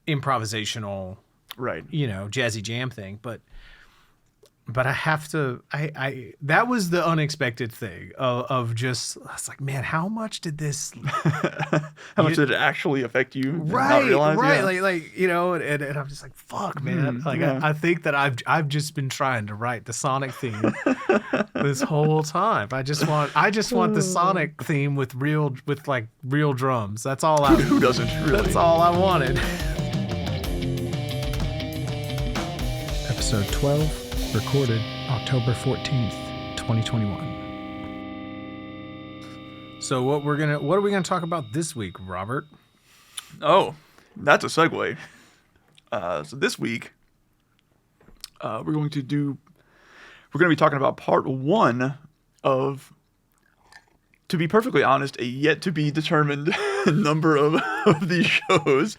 improvisational, Right. Jazzy jam thing, but I have to, I that was the unexpected thing of just, I was like, man, how much did this, How much did it actually affect you? And not right, realize? right. Yeah. Like, and I'm just like, fuck, man. Like, yeah. I think that I've just been trying to write the Sonic theme this whole time. I just want the Sonic theme with real drums. That's all Who doesn't really? That's all I wanted. Episode 12, recorded October 14th, 2021. So what are we gonna talk about this week, Robert? Oh, that's a segue. So this week, we're going to be talking about part 1 of, to be perfectly honest, a yet to be determined number of these shows.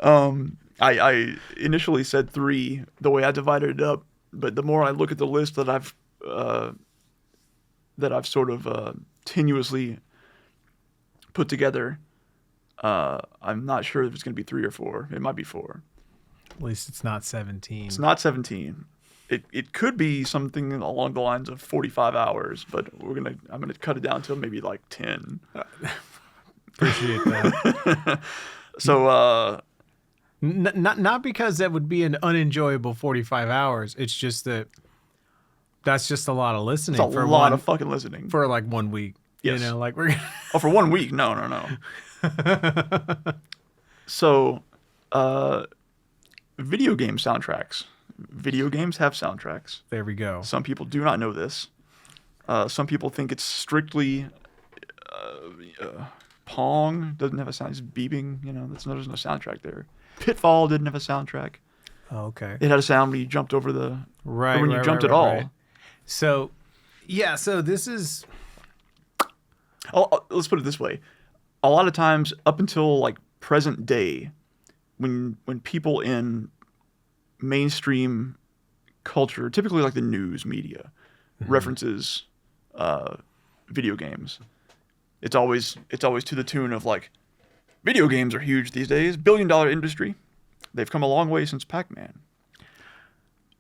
I initially said 3 the way I divided it up, but the more I look at the list that I've sort of tenuously put together, I'm not sure if it's going to be 3 or 4. It might be 4. At least it's not 17. It's not 17. It could be something along the lines of 45 hours, but I'm gonna cut it down to maybe like 10. Appreciate that. So not because that would be an unenjoyable 45 hours. It's just that's just a lot of listening. it's a lot of fucking listening for like 1 week. Yes. Like we're Oh, for 1 week? No. So, video game soundtracks. Video games have soundtracks. There we go. Some people do not know this. Some people think it's strictly Pong doesn't have a sound. It's beeping. There's no soundtrack there. Pitfall didn't have a soundtrack. Oh, okay. It had a sound when you jumped over the right. Or when you jumped at all. Right. So, yeah. So this is. Let's put it this way. A lot of times, up until like present day, when people in mainstream culture, typically like the news media, references video games, it's always to the tune of like, video games are huge these days, $1 billion industry. They've come a long way since Pac-Man.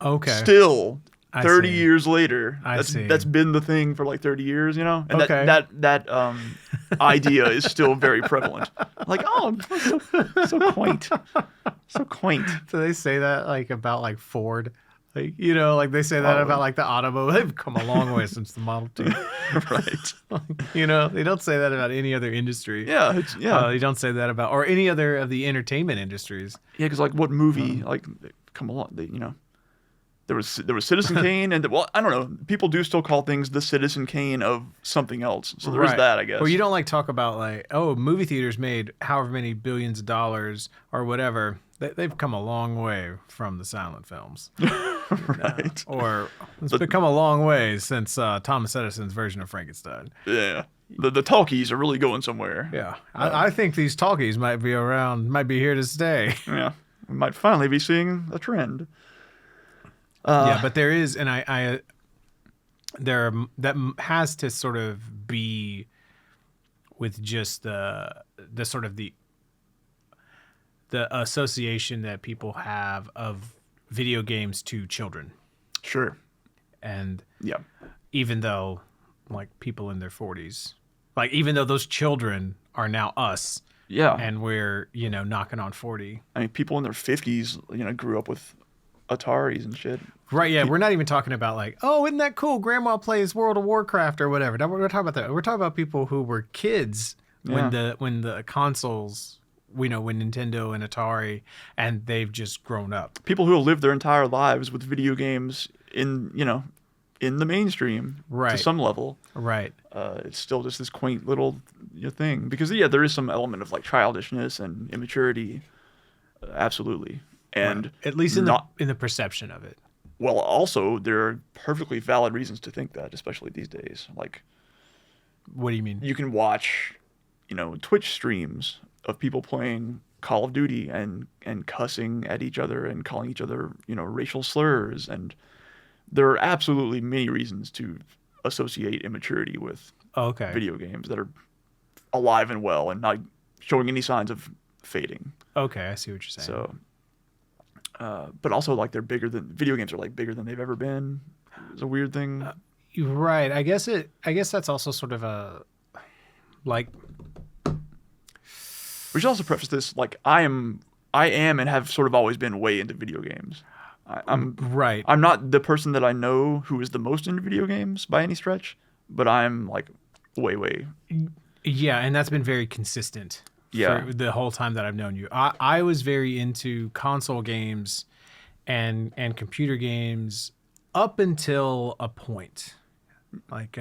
Okay. Still, 30 see. years later, see. that's been the thing for like 30 years, And okay. that idea is still very prevalent. Like, oh, so quaint. So quaint. So they say that like about like Ford. Like, like they say that about like the automobile. They've come a long way since the Model T. Right. They don't say that about any other industry. Yeah. You don't say that about, or any other of the entertainment industries. Yeah, because like what movie, come along, there was Citizen Kane, and I don't know. People do still call things the Citizen Kane of something else. So there is that, I guess. Well, you don't like talk about like, oh, movie theaters made however many billions of dollars or whatever. They've come a long way from the silent films. Right. Or it's become a long way since Thomas Edison's version of Frankenstein. Yeah. The talkies are really going somewhere. Yeah. I think these talkies might be here to stay. Yeah. We might finally be seeing a trend. Yeah, but there is, and that has to sort of be with just the sort of the association that people have of video games to children. Sure. And yeah, even though like people in their 40s, like even though those children are now us, yeah, and we're knocking on 40. I mean, people in their 50s, grew up with Ataris and shit. Right, yeah. We're not even talking about like, oh, isn't that cool? Grandma plays World of Warcraft or whatever. No, we're talking about that. We're talking about people who were kids when the consoles, when Nintendo and Atari, and they've just grown up. People who have lived their entire lives with video games in the mainstream, right, to some level. Right. It's still just this quaint little thing because there is some element of like childishness and immaturity, absolutely. And right. At least in the perception of it. Well, also there are perfectly valid reasons to think that, especially these days. Like, what do you mean? You can watch, Twitch streams of people playing Call of Duty and cussing at each other and calling each other, racial slurs, and there are absolutely many reasons to associate immaturity with video games that are alive and well and not showing any signs of fading. Okay, I see what you're saying. So, but also like video games are like bigger than they've ever been. It's a weird thing. Right. I guess that's also sort of a like. We should also preface this like I am and have sort of always been way into video games. I'm right. I'm not the person that I know who is the most into video games by any stretch, but I'm like way. Yeah, and that's been very consistent. Yeah. For the whole time that I've known you, I was very into console games, and computer games up until a point, like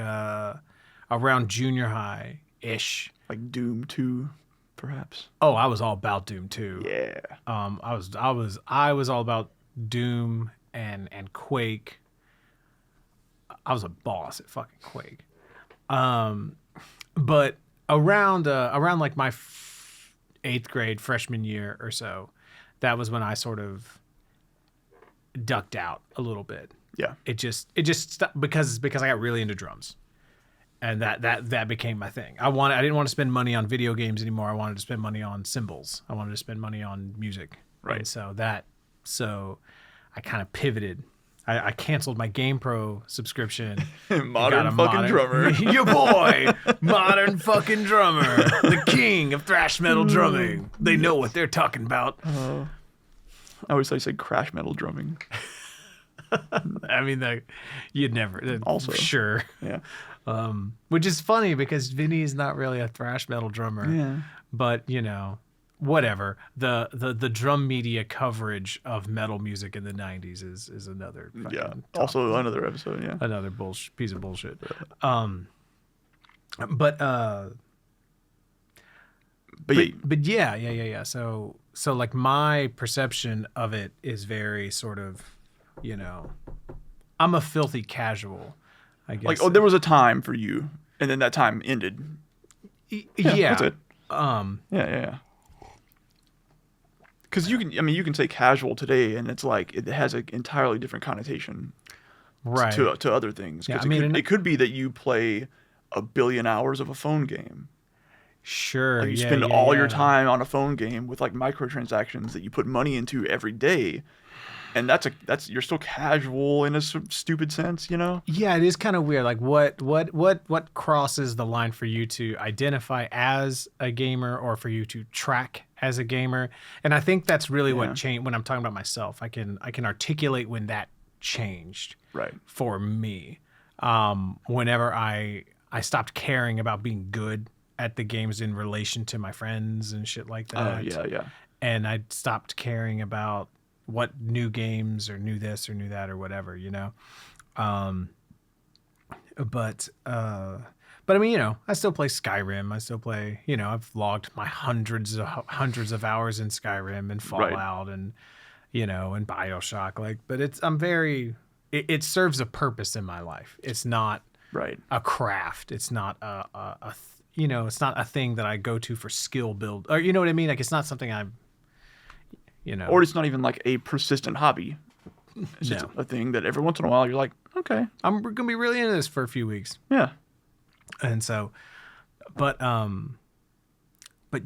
around junior high ish. Like Doom 2, perhaps. Oh, I was all about Doom 2. Yeah. I was all about Doom and Quake. I was a boss at fucking Quake. But around like my 8th grade freshman year or so, that was when I sort of ducked out a little bit. Yeah. It just stopped because I got really into drums. And that became my thing. I didn't want to spend money on video games anymore. I wanted to spend money on cymbals. I wanted to spend money on music. Right. And so I kind of pivoted. I canceled my GamePro subscription. Modern fucking drummer. Your boy, modern fucking drummer, the king of thrash metal drumming. They know what they're talking about. I always thought you said crash metal drumming. I mean, you'd never. Also, sure. Yeah. Which is funny because Vinny is not really a thrash metal drummer. Yeah. But whatever. The drum media coverage of metal music in the 90s is another. Yeah. Also another episode. Yeah. Another piece of bullshit. But yeah. So like my perception of it is very sort of, I'm a filthy casual, I guess. Like, there was a time for you, and then that time ended. Yeah. That's it. Yeah. Because you can say casual today, and it's like it has an entirely different connotation, right, to other things. Yeah, it could be that you play 1 billion hours of a phone game. Sure. Like you spend all your time on a phone game with like microtransactions that you put money into every day, and that's you're still casual in a stupid sense, Yeah, it is kind of weird. Like what crosses the line for you to identify as a gamer or for you to track as a gamer? And I think that's really what changed when I'm talking about myself. I can articulate when that changed. Right. For me, whenever I stopped caring about being good at the games in relation to my friends and shit like that. Yeah. And I stopped caring about what new games or new this or new that or whatever, But I mean, I still play Skyrim. I still play, I've logged my hundreds of hours in Skyrim and Fallout and, and BioShock. But it serves a purpose in my life. It's not a craft. It's not it's not a thing that I go to for skill build, or you know what I mean? Like, it's not something I'm, Or it's not even like a persistent hobby. It's just a thing that every once in a while you're like, okay, I'm going to be really into this for a few weeks. Yeah. And so, but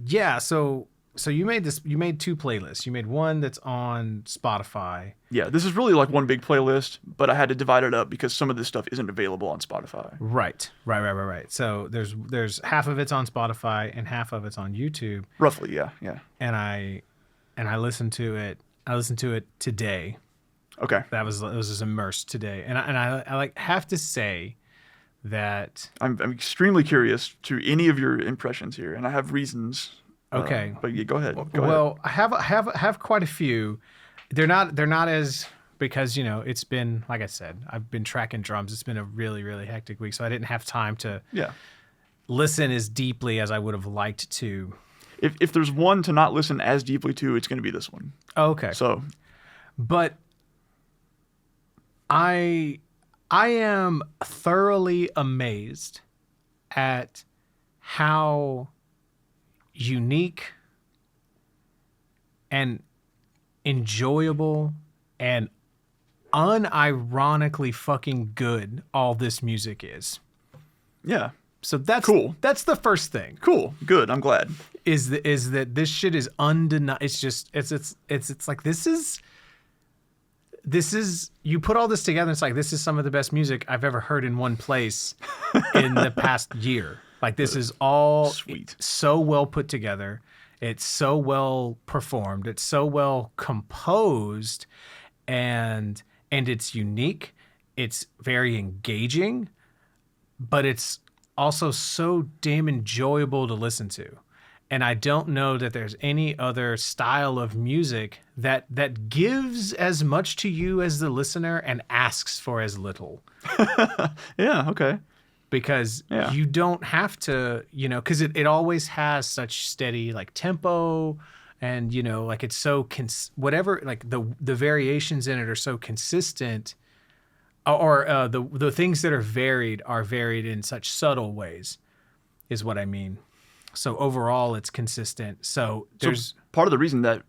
yeah, so you made 2 playlists. You made one that's on Spotify. Yeah, this is really like one big playlist, but I had to divide it up because some of this stuff isn't available on Spotify. Right. So there's half of it's on Spotify and half of it's on YouTube. Roughly, yeah. And I listened to it. I listened to it today. Okay. It was just immersed today, and I like have to say that I'm extremely curious to any of your impressions here, and I have reasons. Okay. But yeah, go ahead. Well, I have quite a few. They're not as, because it's been, like I said, I've been tracking drums. It's been a really, really hectic week, so I didn't have time to listen as deeply as I would have liked to. If there's one to not listen as deeply to, it's going to be this one. Okay. So, but I am thoroughly amazed at how unique and enjoyable and unironically fucking good all this music is. Yeah. So that's Cool. That's the first thing. Cool. Good. I'm glad. Is that this shit is undeniable. It's just it's like this is you put all this together. It's like this is some of the best music I've ever heard in one place in the past year. Like this is all Sweet. so well put together. It's so well performed. It's so well composed, and it's unique. It's very engaging, but it's also so damn enjoyable to listen to. And I don't know that there's any other style of music that gives as much to you as the listener and asks for as little. Yeah, okay. Because Yeah. you don't have to, because it always has such steady like tempo, and like it's so whatever, like the variations in it are so consistent, or the things that are varied in such subtle ways, is what I mean. So overall, it's consistent. So there's part of the reason that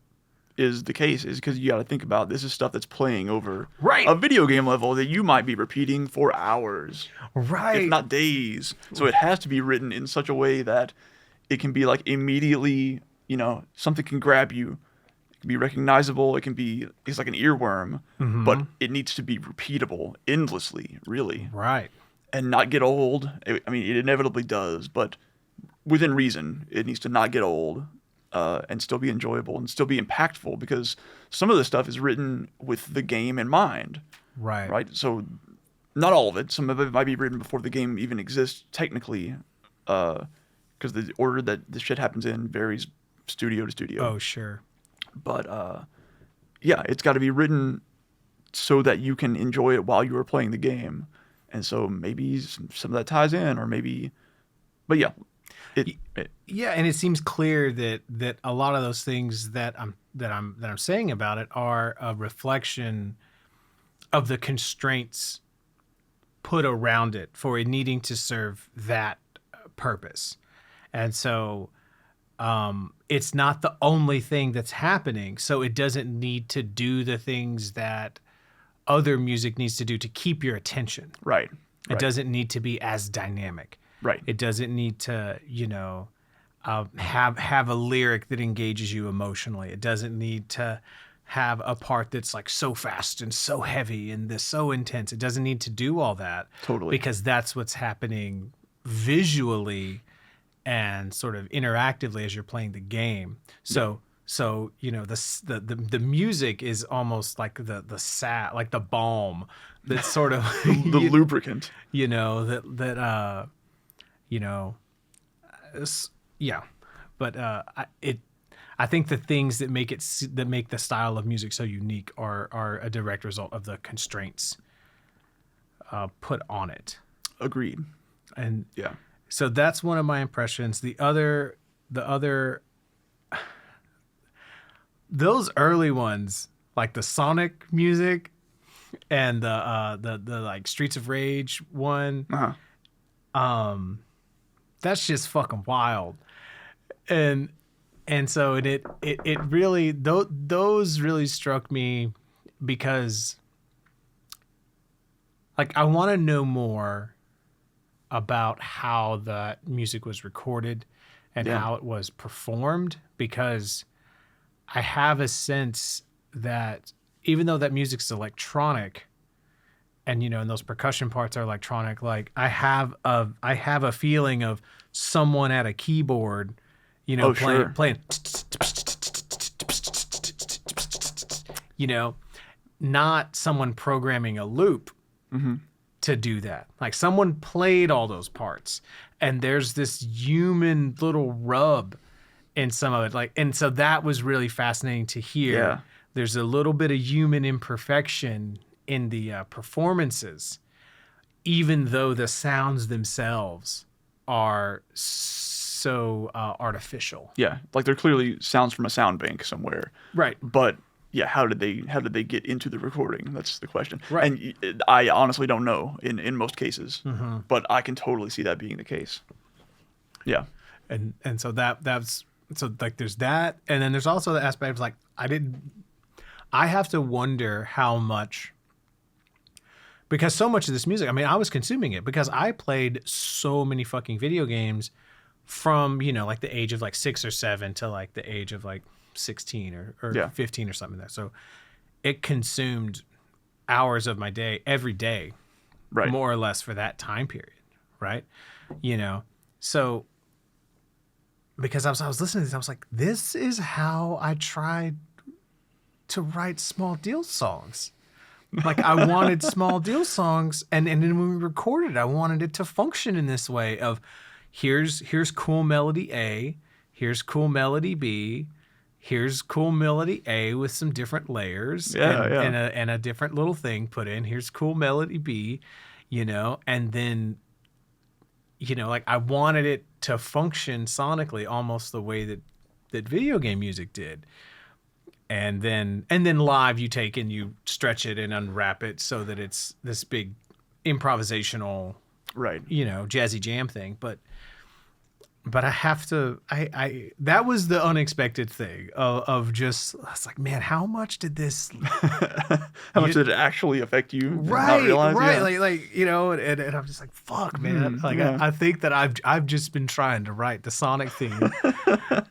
is the case is because you got to think about this is stuff that's playing over Right. a video game level that you might be repeating for hours, right. if not days. So it has to be written in such a way that it can be like immediately, something can grab you. It can be recognizable. It's like an earworm, but it needs to be repeatable endlessly, really, Right. and not get old. I mean, it inevitably does, but within reason, it needs to not get old. And still be enjoyable and still be impactful, because some of the stuff is written with the game in mind. Right. Right. So not all of it. Some of it might be written before the game even exists technically, because the order that the shit happens in varies studio to studio. Oh, sure. But yeah, it's got to be written so that you can enjoy it while you are playing the game. And so maybe some of that ties in, or maybe, but yeah. Yeah, and it seems clear that a lot of those things that I'm saying about it are a reflection of the constraints put around it for it needing to serve that purpose. And so it's not the only thing that's happening, so it doesn't need to do the things that other music needs to do to keep your attention. Right. It doesn't need to be as dynamic. Right. It doesn't need to, have a lyric that engages you emotionally. It doesn't need to have a part that's like so fast and so heavy and this so intense. It doesn't need to do all that. Totally. Because that's what's happening visually and sort of interactively as you're playing the game. So the music is almost like the like the balm that's sort of The lubricant. Yeah, but I think the things that make the style of music so unique are a direct result of the constraints put on it. Agreed. And yeah, so that's one of my impressions. The other those early ones, like the Sonic music and the like Streets of Rage one, that's just fucking wild. And so it really, those really struck me because like I want to know more about how that music was recorded and how it was performed, because I have a sense that even though that music's electronic and and those percussion parts are electronic, like I have a feeling of someone at a keyboard, playing, not someone programming a loop to do that. Like someone played all those parts, and there's this human little rub in some of it. Like, and so that was really fascinating to hear. Yeah. There's a little bit of human imperfection in the performances, even though the sounds themselves are so artificial. Yeah, like they're clearly sounds from a sound bank somewhere. Right. But yeah, how did they get into the recording? That's the question. Right. And I honestly don't know in most cases, but I can totally see that being the case. Yeah. And so that's so like there's that, and then there's also the aspect of like I have to wonder how much because so much of this music, I mean, I was consuming it because I played so many fucking video games from, you know, like the age of like 6 or 7 to like the age of like 16 or 15 or something like that. So it consumed hours of my day every day, Right. more or less for that time period. Right. You know, so because I was listening to this, I was like, this is how I tried to write small deal songs. Like I wanted small deal songs, and then when we recorded, I wanted it to function in this way of here's cool melody A, here's cool melody B, here's cool melody A with some different layers and a different little thing put in. Here's cool melody B, you know, and then, you know, like I wanted it to function sonically almost the way that video game music did. And then live you take and you stretch it and unwrap it so that it's this big improvisational, Right. you know, jazzy jam thing. But I have to, I that was the unexpected thing of just, I was like, man, how much did this, How much did it actually affect you? and right, not realize? right. Yeah. Like, you know, and I'm just like, fuck, man. Like, yeah. I think that I've just been trying to write the Sonic theme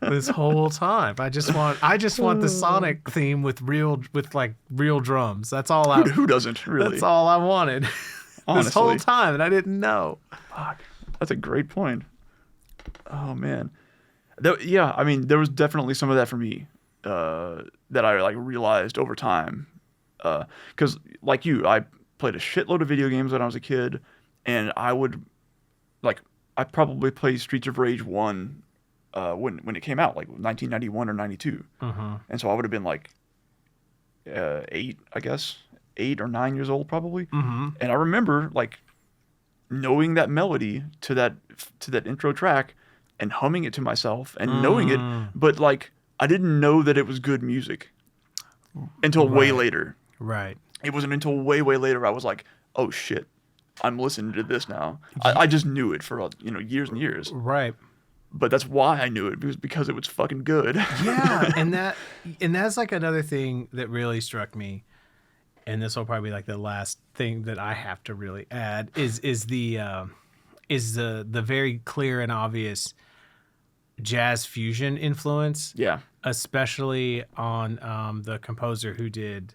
this whole time. I just want the Sonic theme with real drums. That's all Who doesn't really? that's all I wanted this whole Honestly. time, and I didn't know. Fuck. That's a great point. Oh man. Yeah, I mean, there was definitely some of that for me that I like realized over time. Because like you, I played a shitload of video games when I was a kid, and I probably played Streets of Rage 1 when it came out, like 1991 or 92. And so I would have been like 8, I guess, 8 or 9 years old probably. And I remember like knowing that melody to that intro track and humming it to myself and knowing it, but like I didn't know that it was good music until way later. Right. It wasn't until way later I was like, oh shit, I'm listening to this now. I just knew it for years and years. Right. But that's why I knew it, because it was fucking good. Yeah, and that's like another thing that really struck me, and this will probably be like the last thing that I have to really add is the very clear and obvious jazz fusion influence. Yeah. Especially on the composer who did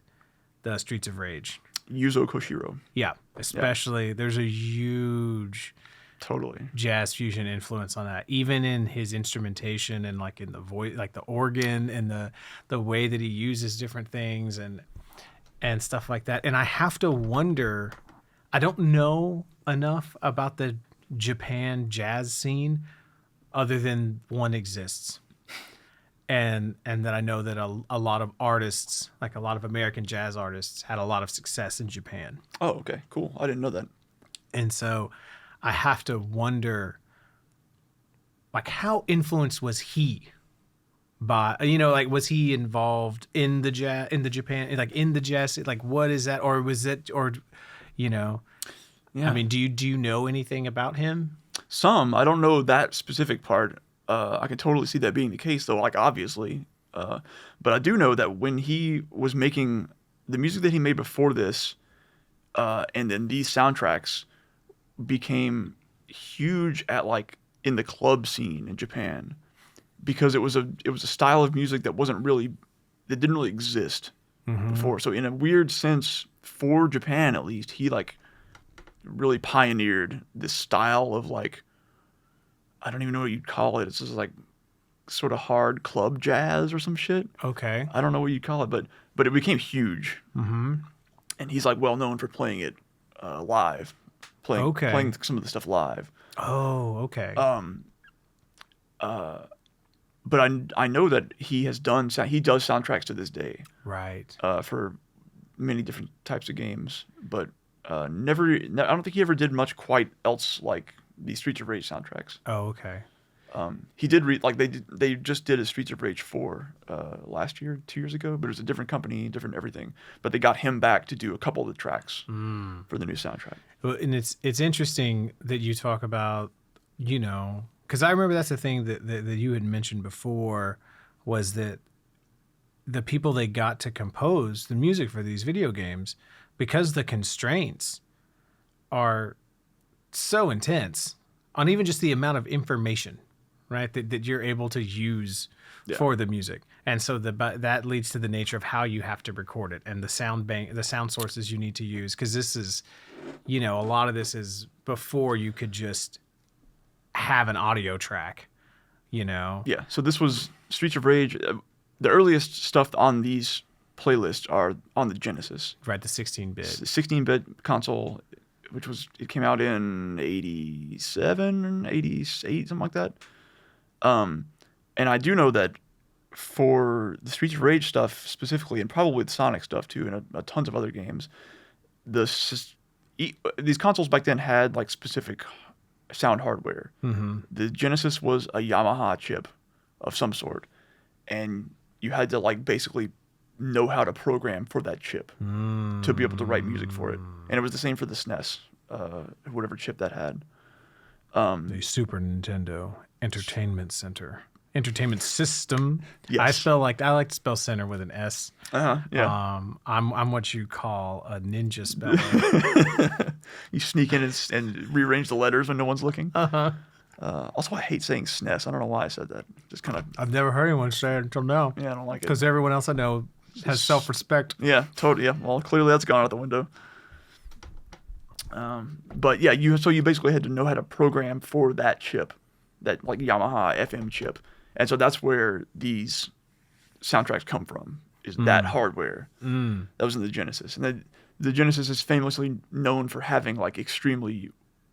the Streets of Rage. Yuzo Koshiro. Yeah, especially there's a huge Totally jazz fusion influence on that, even in his instrumentation and like in the voice, like the organ and the way that he uses different things and stuff like that. And I have to wonder, I don't know enough about the Japan jazz scene other than one exists. And that I know that a lot of artists, like a lot of American jazz artists, had a lot of success in Japan. Oh, okay, cool. I didn't know that. And so I have to wonder, like, how influenced was he by, like, was he involved in the jazz, in the Japan, like in the jazz, like, what is that? Or was it, or, yeah. I mean, do you know anything about him? Some, I don't know that specific part. I can totally see that being the case, though, like, obviously. But I do know that when he was making the music that he made before this, and then these soundtracks became huge at, like, in the club scene in Japan, because it was a style of music that didn't really exist before. So in a weird sense, for Japan at least, he, like, really pioneered this style of, like, I don't even know what you'd call it. It's just like sort of hard club jazz or some shit. Okay. I don't know what you'd call it, but it became huge. Mm-hmm. And he's like well known for playing it live, playing some of the stuff live. Oh, okay. But I know that he does soundtracks to this day. Right. For many different types of games, but I don't think he ever did much quite else like the Streets of Rage soundtracks. Oh, okay. He did they just did a Streets of Rage 4 last year, 2 years ago, but it was a different company, different everything. But they got him back to do a couple of the tracks for the new soundtrack. Well, and it's interesting that you talk about, because I remember that's the thing that you had mentioned before, was that the people they got to compose the music for these video games, because the constraints are so intense on even just the amount of information, right, that you're able to use for the music. And so that leads to the nature of how you have to record it and the sound sources you need to use. Because this is, a lot of this is before you could just have an audio track, Yeah. So this was Streets of Rage. The earliest stuff on these playlists are on the Genesis. Right, the 16-bit. 16-bit console, it came out in 87, 88, something like that. And I do know that for the Streets of Rage stuff specifically, and probably the Sonic stuff too, and a tons of other games, these consoles back then had like specific sound hardware. Mm-hmm. The Genesis was a Yamaha chip of some sort, and you had to like basically know how to program for that chip to be able to write music for it. And it was the same for the SNES, whatever chip that had. The Super Nintendo Entertainment System. Yes. I like to spell center with an S. Yeah. I'm what you call a ninja speller. You sneak in and rearrange the letters when no one's looking. Also, I hate saying SNES. I don't know why I said that. Just kind of. I've never heard anyone say it until now. Yeah, I don't like it. Because everyone else I know has self-respect. Yeah, totally. Yeah. Well, clearly that's gone out the window. But yeah, you basically had to know how to program for that chip, that like Yamaha FM chip, and so that's where these soundtracks come from. Is that hardware that was in the Genesis, and the Genesis is famously known for having like extremely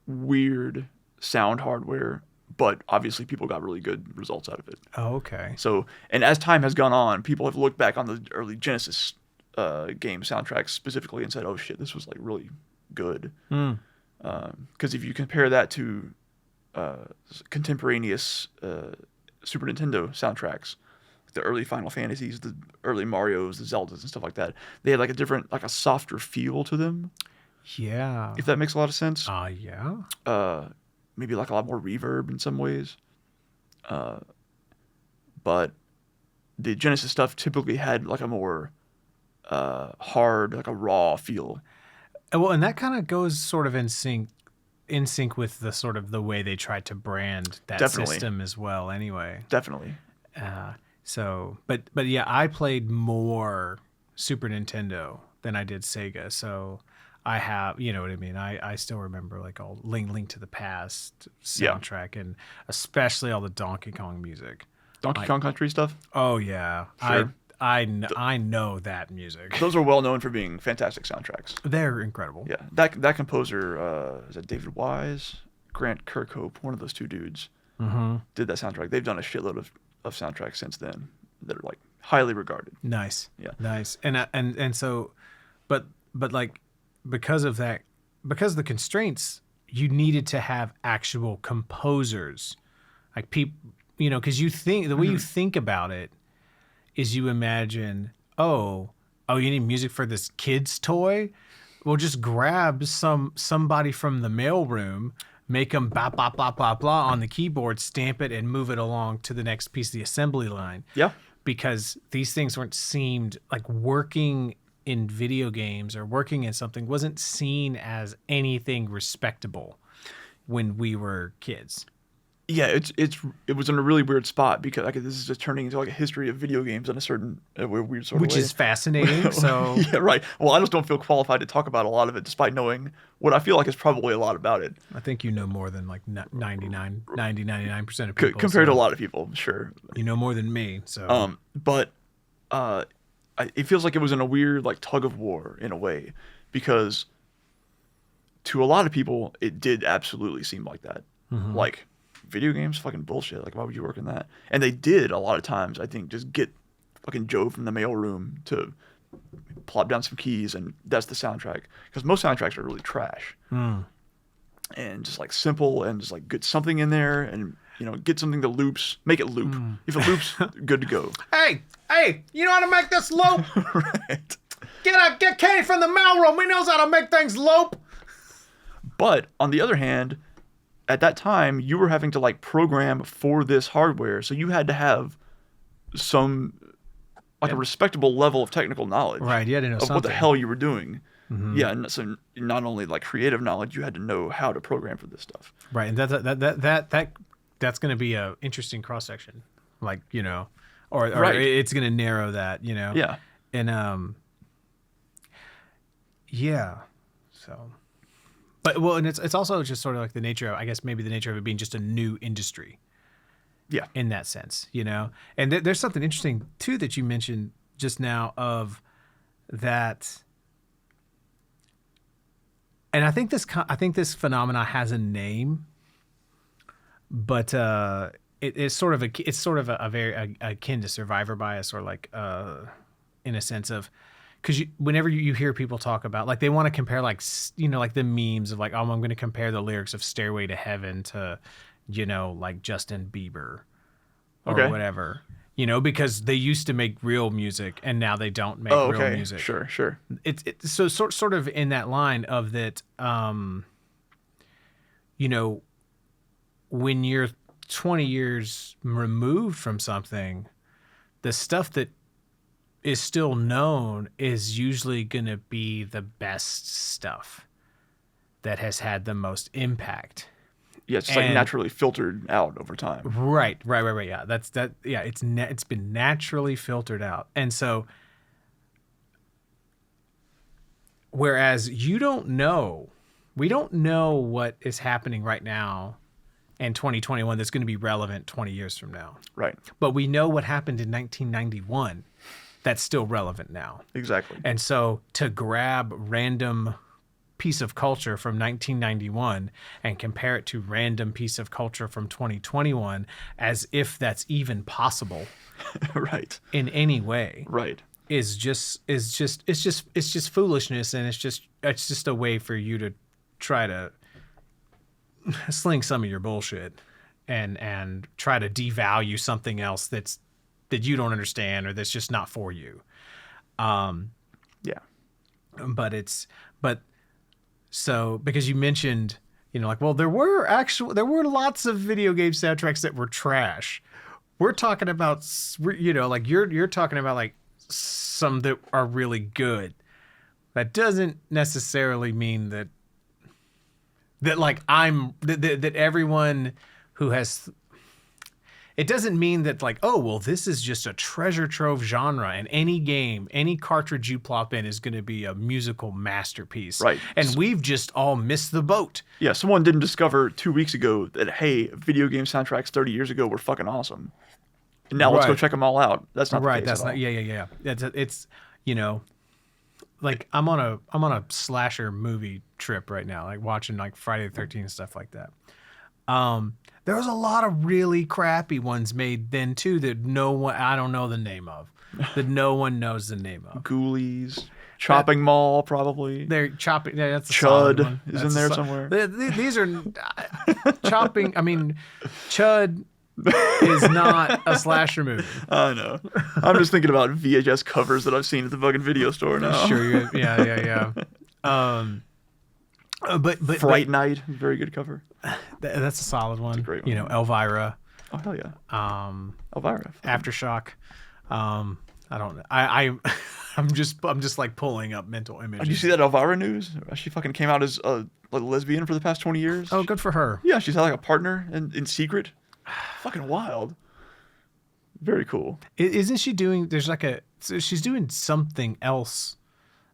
weird sound hardware, but obviously people got really good results out of it. Oh, okay. So, and as time has gone on, people have looked back on the early Genesis game soundtracks specifically and said, "Oh shit, this was like really good." Because if you compare that to contemporaneous Super Nintendo soundtracks, like the early Final Fantasies, the early Marios, the Zeldas, and stuff like that, they had like a softer feel to them. Yeah. If that makes a lot of sense. Yeah. Maybe like a lot more reverb in some ways. But the Genesis stuff typically had like a more hard, like a raw feel. Well, and that kind of goes sort of in sync with the sort of the way they tried to brand that system as well. Anyway, definitely. But yeah, I played more Super Nintendo than I did Sega. So I have, you know what I mean. I still remember like all Link to the Past soundtrack, and especially all the Donkey Kong music. Donkey Kong Country stuff. Oh yeah, sure. I know that music. Those are well known for being fantastic soundtracks. They're incredible. Yeah, that composer is that David Wise, Grant Kirkhope, one of those two dudes, did that soundtrack. They've done a shitload of soundtracks since then that are like highly regarded. Nice. Yeah. Nice. And so, but like because of that, because of the constraints, you needed to have actual composers, like people, because you think the way you think about it is you imagine, oh, you need music for this kid's toy? Well, just grab somebody from the mailroom, make them blah, blah, blah, blah, blah on the keyboard, stamp it, and move it along to the next piece of the assembly line. Yeah. Because these things seemed like working in video games or working in something wasn't seen as anything respectable when we were kids. Yeah, it was in a really weird spot because like this is just turning into like a history of video games in a certain weird sort of way. Which is fascinating. So yeah, right. Well, I just don't feel qualified to talk about a lot of it, despite knowing what I feel like is probably a lot about it. I think you know more than like 99% of people. Compared to a lot of people, sure. You know more than me. So. But it feels like it was in a weird like tug of war in a way, because to a lot of people it did absolutely seem like that. Mm-hmm. Like, video games, fucking bullshit. Like, why would you work in that? And they did a lot of times, I think, just get fucking Joe from the mailroom to plop down some keys, and that's the soundtrack. Because most soundtracks are really trash. And just like simple, and just like get something in there, and get something that loops, make it loop. If it loops, good to go. Hey, you know how to make this loop? Right. Get Katie from the mailroom. He knows how to make things loop. But on the other hand, at that time, you were having to like program for this hardware, so you had to have some a respectable level of technical knowledge, right? You had to know of something. what the hell you were doing. Yeah, and so not only like creative knowledge, you had to know how to program for this stuff. Right, and that's going to be a interesting cross section, like or Right. it's going to narrow that, Yeah. and yeah, so, but well, and it's also just sort of like the nature of, I guess maybe the nature of it being just a new industry. Yeah. In that sense, and there's something interesting too that you mentioned just now of that. And I think this phenomena has a name, but it's sort of a very akin to survivor bias, or like in a sense of, because whenever you hear people talk about, like, they want to compare, like, like the memes of like, oh, I'm going to compare the lyrics of Stairway to Heaven to like Justin Bieber or whatever. Because they used to make real music and now they don't make real music. Sure. It's so sort of in that line of that, when you're 20 years removed from something, the stuff that is still known is usually going to be the best stuff that has had the most impact. Yeah, it's like naturally filtered out over time. Right. Yeah, Yeah, it's been naturally filtered out, and so whereas we don't know what is happening right now in 2021 that's going to be relevant 20 years from now. Right. But we know what happened in 1991 that's still relevant now. Exactly. And so to grab random piece of culture from 1991 and compare it to random piece of culture from 2021 as if that's even possible right, in any way, right, is just foolishness, and it's just a way for you to try to sling some of your bullshit and try to devalue something else that you don't understand or that's just not for you. Yeah. But so, because you mentioned, like, well, there were lots of video game soundtracks that were trash. We're talking about, like you're talking about like some that are really good. That doesn't necessarily mean that like that everyone who has. It doesn't mean that like, oh, well, this is just a treasure trove genre, and any game, any cartridge you plop in is going to be a musical masterpiece. Right. And we've just all missed the boat. Yeah, someone didn't discover 2 weeks ago that, hey, video game soundtracks 30 years ago were fucking awesome. And now let's go check them all out. That's not the case That's at all. not. Yeah. It's like I'm on a slasher movie trip right now, like watching like Friday the 13th and stuff like that. There was a lot of really crappy ones made then too that I don't know the name of, that no one knows the name of. Ghoulies, Chopping Mall, probably. They're chopping. Yeah, that's a Chud is in there somewhere. These are chopping. I mean, Chud is not a slasher movie. I know. I'm just thinking about VHS covers that I've seen at the fucking video store now. Sure. Yeah. But Fright Night, very good cover. That's a solid one. That's a great one. Elvira. Oh hell yeah. Elvira. Aftershock. I don't know. I'm just like pulling up mental images. Did you see that Elvira news? She fucking came out as a lesbian for the past 20 years. Oh, good for her. Yeah, she's had like a partner in secret. Fucking wild. Very cool. Isn't she doing? She's doing something else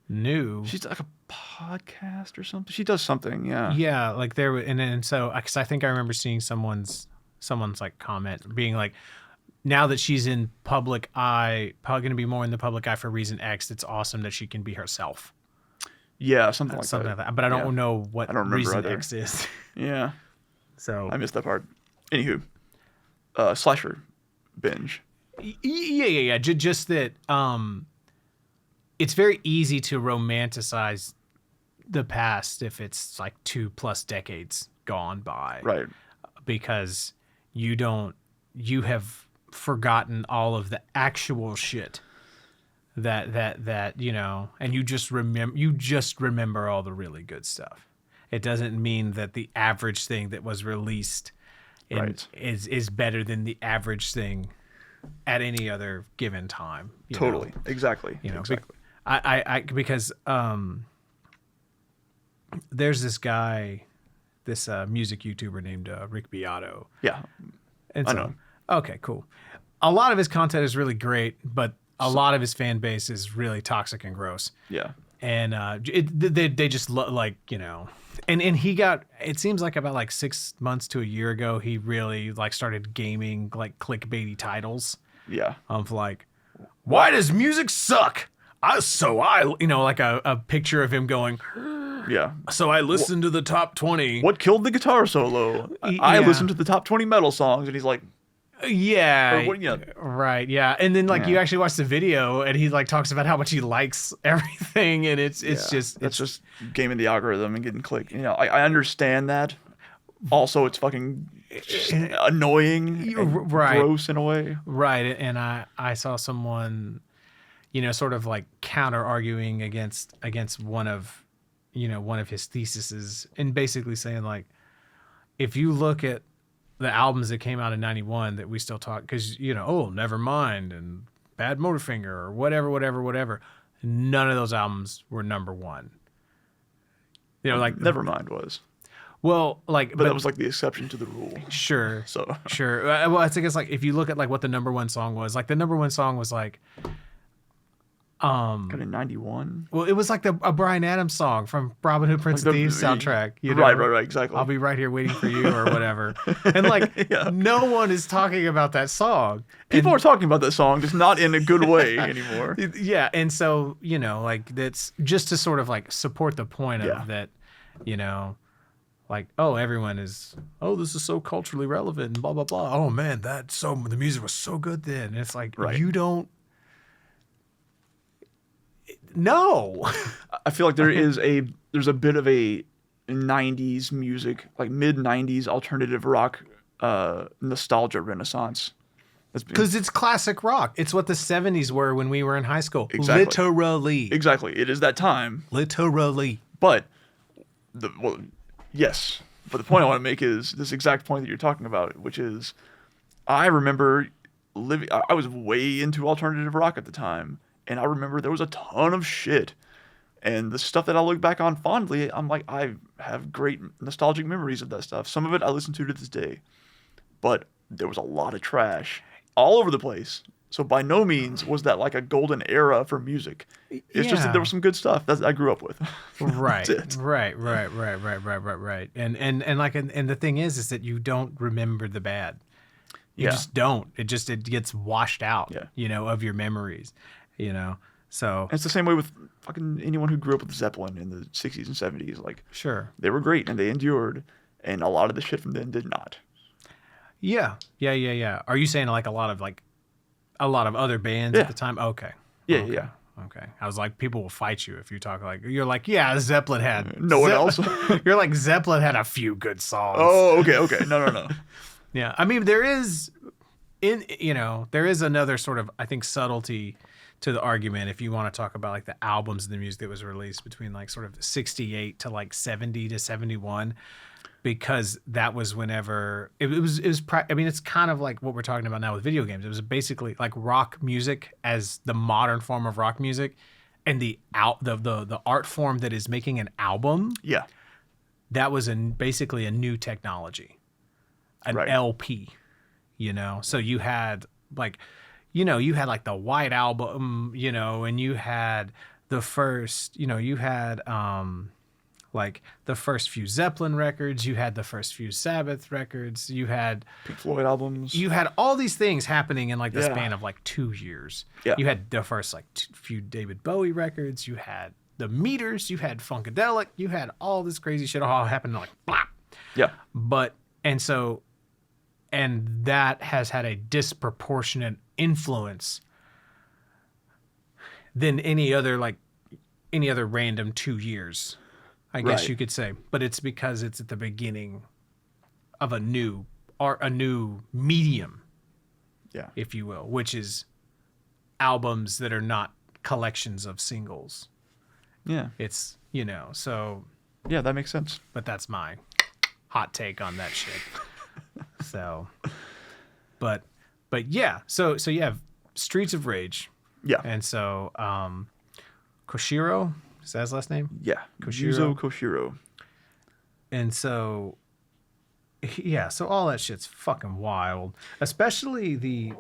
new. She's like a podcast or something. She does something. Yeah. Yeah, like there, and then so because I think I remember seeing someone's like comment being like, now that she's in public eye, probably going to be more in the public eye for reason X. It's awesome that she can be herself. Yeah, something like that. But I don't know what reason either. X is. Yeah. So I missed that part. Anywho, slasher binge. Yeah. Just that. It's very easy to romanticize the past if it's like 2+ decades gone by, right? Because you have forgotten all of the actual shit that and you just remember all the really good stuff. It doesn't mean that the average thing that was released is better than the average thing at any other given time. Totally. Exactly. Exactly. I because there's this guy, this music YouTuber named Rick Beato. Yeah, And I so, know. okay, cool. A lot of his content is really great, but a lot of his fan base is really toxic and gross. Yeah. And they just like, you know, and he got, it seems like about like 6 months to a year ago, he really like started gaming like clickbaity titles Yeah. of like, why does music suck? You know, like a picture of him going, Yeah. so I listened to the top 20. What killed the guitar solo? I Yeah. listened to the top 20 metal songs, and he's like, Yeah. Or what- yeah. Right. Yeah. And then like you actually watch the video and he like talks about how much he likes everything. And it's just, that's just gaming the algorithm and getting clicked. You know, I understand that. Also, it's fucking just annoying, and right. gross in a way. Right. And I saw someone, you know, sort of like counter arguing against one of his theses and basically saying like, if you look at the albums that came out in 91 that we still talk, because, you know, oh, Nevermind and Bad Motorfinger or whatever. None of those albums were number one. You know, like Nevermind was. Well, like, But that was like the exception to the rule. Sure. So Sure. Well, I think it's like if you look at like what the number one song was, like the number one song was like, kind of 91. well, it was like a Bryan Adams song from Robin Hood Prince of Thieves soundtrack. You know? Right, exactly. I'll be right here waiting for you or whatever. And like, no one is talking about that song. People are talking about that song, just not in a good way anymore. Yeah. And so, you know, like that's just to sort of like support the point of that, you know, like, oh, everyone is, oh, this is so culturally relevant and blah, blah, blah. Oh man, the music was so good then. And it's like, you don't, no. I feel like there's a bit of a 90s music, like mid 90s alternative rock nostalgia renaissance. Because it's classic rock. It's what the 70s were when we were in high school. Exactly. Literally. Exactly. It is that time. Literally. But yes. But the point I want to make is this exact point that you're talking about, which is I remember I was way into alternative rock at the time. And I remember there was a ton of shit. And the stuff that I look back on fondly, I'm like, I have great nostalgic memories of that stuff. Some of it I listen to this day. But there was a lot of trash all over the place. So by no means was that like a golden era for music. It's just that there was some good stuff that I grew up with. Right. That's it. Right. And like, and the thing is that you don't remember the bad. You just don't. It gets washed out, you know, of your memories. You know, so and it's the same way with fucking anyone who grew up with Zeppelin in the 60s and 70s. Like, sure, they were great and they endured, and a lot of the shit from then did not. Yeah. Are you saying like a lot of other bands at the time? Okay. Yeah. Okay. I was like, people will fight you if you talk like you're like, yeah, Zeppelin had no one else. You're like Zeppelin had a few good songs. Oh, okay. No. Yeah, I mean there is another sort of I think subtlety to the argument if you want to talk about like the albums and the music that was released between like sort of 68 to like 70 to 71, because that was whenever it was I mean, it's kind of like what we're talking about now with video games. It was basically like rock music as the modern form of rock music, and the art form that is making an album. Yeah. That was basically a new technology, an LP, you know? So you had like, you know, you had like the White Album, you know, and you had the first, you know, you had like the first few Zeppelin records, you had the first few Sabbath records, you had Pink Floyd albums. You had all these things happening in like the span of like 2 years. Yeah. You had the first like few David Bowie records, you had the Meters, you had Funkadelic, you had all this crazy shit all happening like blah. Yeah. And that has had a disproportionate influence than any other random 2 years, I guess you could say. But it's because it's at the beginning of a new medium, if you will, which is albums that are not collections of singles. Yeah. It's, you know, so. Yeah, that makes sense. But that's my hot take on that shit. So, but yeah, so you have Streets of Rage. Yeah. And so, Koshiro, Is that his last name? Yeah, Koshiro? Yuzo Koshiro. And so, yeah, so all that shit's fucking wild, especially the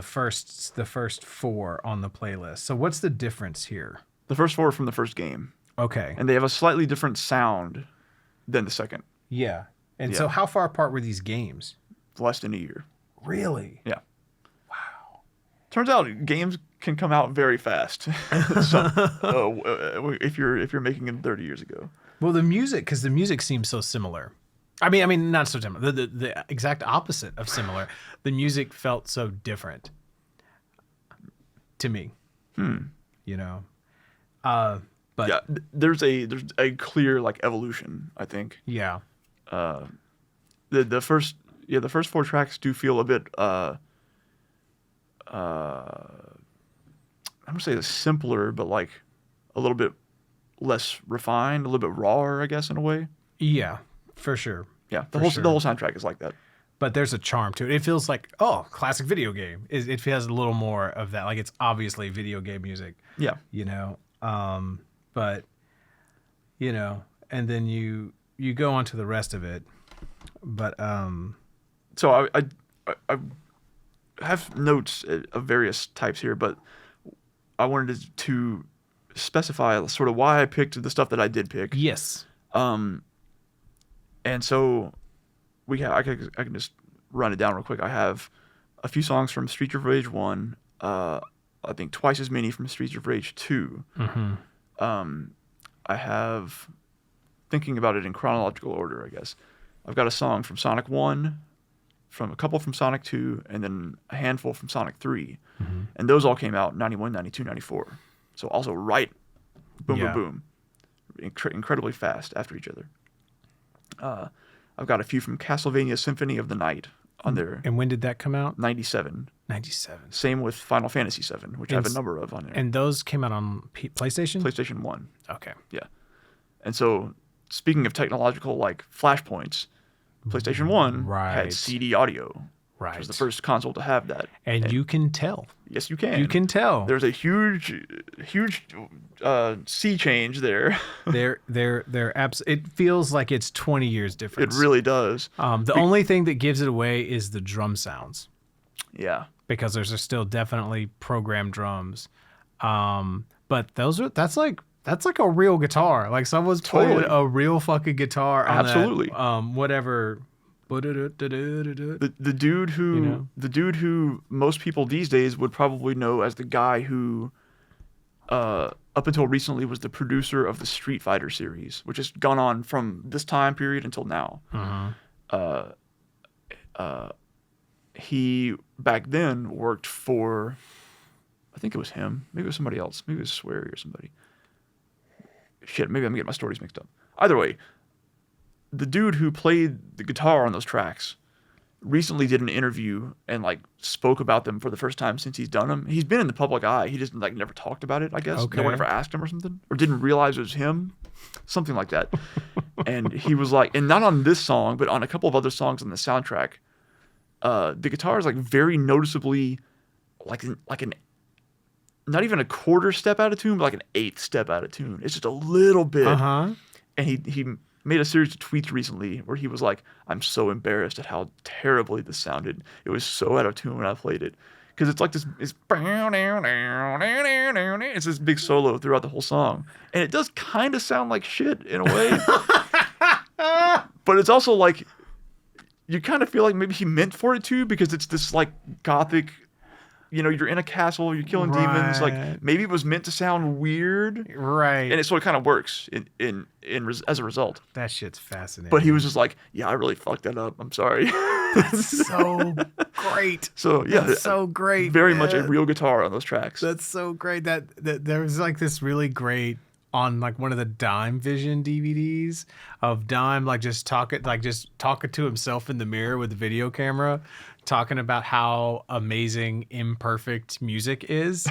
first 4 on the playlist. So what's the difference here? The first 4 from the first game, Okay. and they have a slightly different sound than the second. Yeah. And Yeah. so how far apart were these games? Less than a year. Really? Yeah. Wow. Turns out games can come out very fast. If you're making them 30 years ago. Well, the music, because the music seems so similar. I mean, not so similar. The exact opposite of similar. The music felt so different to me. You know. But Yeah, there's a clear like evolution, I think. yeah. The first 4 tracks do feel a bit I'm gonna say simpler, but like a little bit less refined, a little bit rawer, I guess, in a way. Yeah, for sure. Yeah, For the sure. whole soundtrack is like that. But there's a charm to it. It feels like, classic video game. It has a little more of that. Like, it's obviously video game music, Yeah, you know. But, you know, and then you go on to the rest of it. But so I have notes of various types here, but I wanted to specify sort of why I picked the stuff that I did pick. yes. And so I can just run it down real quick. I have a few songs from Streets of Rage 1, I think twice as many from Streets of Rage 2. I have, thinking about it in chronological order, I guess, I've got a song from Sonic 1, from a couple from Sonic 2, and then a handful from Sonic 3. And those all came out 91, 92, 94. So also right, boom, Yeah. boom, boom. Incredibly fast after each other. I've got a few from Castlevania Symphony of the Night on there. And when did that come out? 97. 97. Same with Final Fantasy 7, which I have a number of on there. And those came out on PlayStation? PlayStation 1. Okay. Yeah. And so, speaking of technological like flashpoints, PlayStation 1 Right. had CD audio. Right. Which was the first console to have that. And you can tell. Yes, you can. You can tell. There's a huge sea change there. It feels like it's 20 years It difference. really does. The only thing that gives it away is the drum sounds, Yeah. because there's still definitely programmed drums. But that's like a real guitar. Like someone's playing Totally. a real fucking guitar on Absolutely. that, whatever. The dude who You know? the dude who most people these days would probably know as the guy who up until recently was the producer of the Street Fighter series, which has gone on from this time period until now. He back then worked for, I think it was him, maybe it was somebody else, maybe it was Swery or somebody. Shit, maybe I'm getting my stories mixed up. Either way, the dude who played the guitar on those tracks recently did an interview and like spoke about them for the first time since he's done them. He's been in the public eye. He just like never talked about it, I guess. Okay. No one ever asked him or something, or didn't realize it was him, something like that. And he was like, and not on this song, but on a couple of other songs on the soundtrack, the guitar is like very noticeably like an not even a quarter step out of tune, but like an eighth step out of tune. It's just a little bit. Uh-huh. And he made a series of tweets recently where he was like, I'm so embarrassed at how terribly this sounded. It was so out of tune when I played it. Because it's like this, it's this big solo throughout the whole song. And it does kind of sound like shit in a way. But it's also like, you kind of feel like maybe he meant for it to, because it's this like gothic, you're in a castle, you're killing demons. Right. Like maybe it was meant to sound weird. Right. And it sort of kind of works as a result. That shit's fascinating. But he was just like, yeah, I really fucked that up. I'm sorry. That's so great. So yeah, That's so great. very much a man. real guitar on those tracks. That's so great. That there was like this really great on like one of the Dime Vision DVDs of Dime just talking to himself in the mirror with the video camera, talking about how amazing imperfect music is.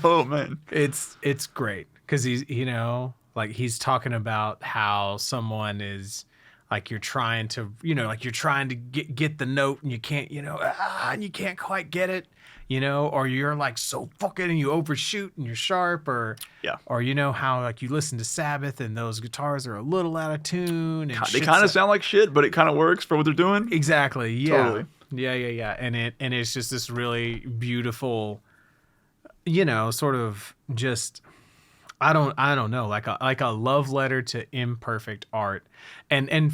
Oh man, It's great because he's he's talking about how someone is like you're trying to, like you're trying to get the note and you can't, and you can't quite get it, or you're like so fucking and you overshoot and you're sharp, or how like you listen to Sabbath and those guitars are a little out of tune. And they kind of sound like shit, but it kind of works for what they're doing. Exactly. Yeah. Totally. Yeah. And it's just this really beautiful, sort of just, I don't know, like a love letter to imperfect art, and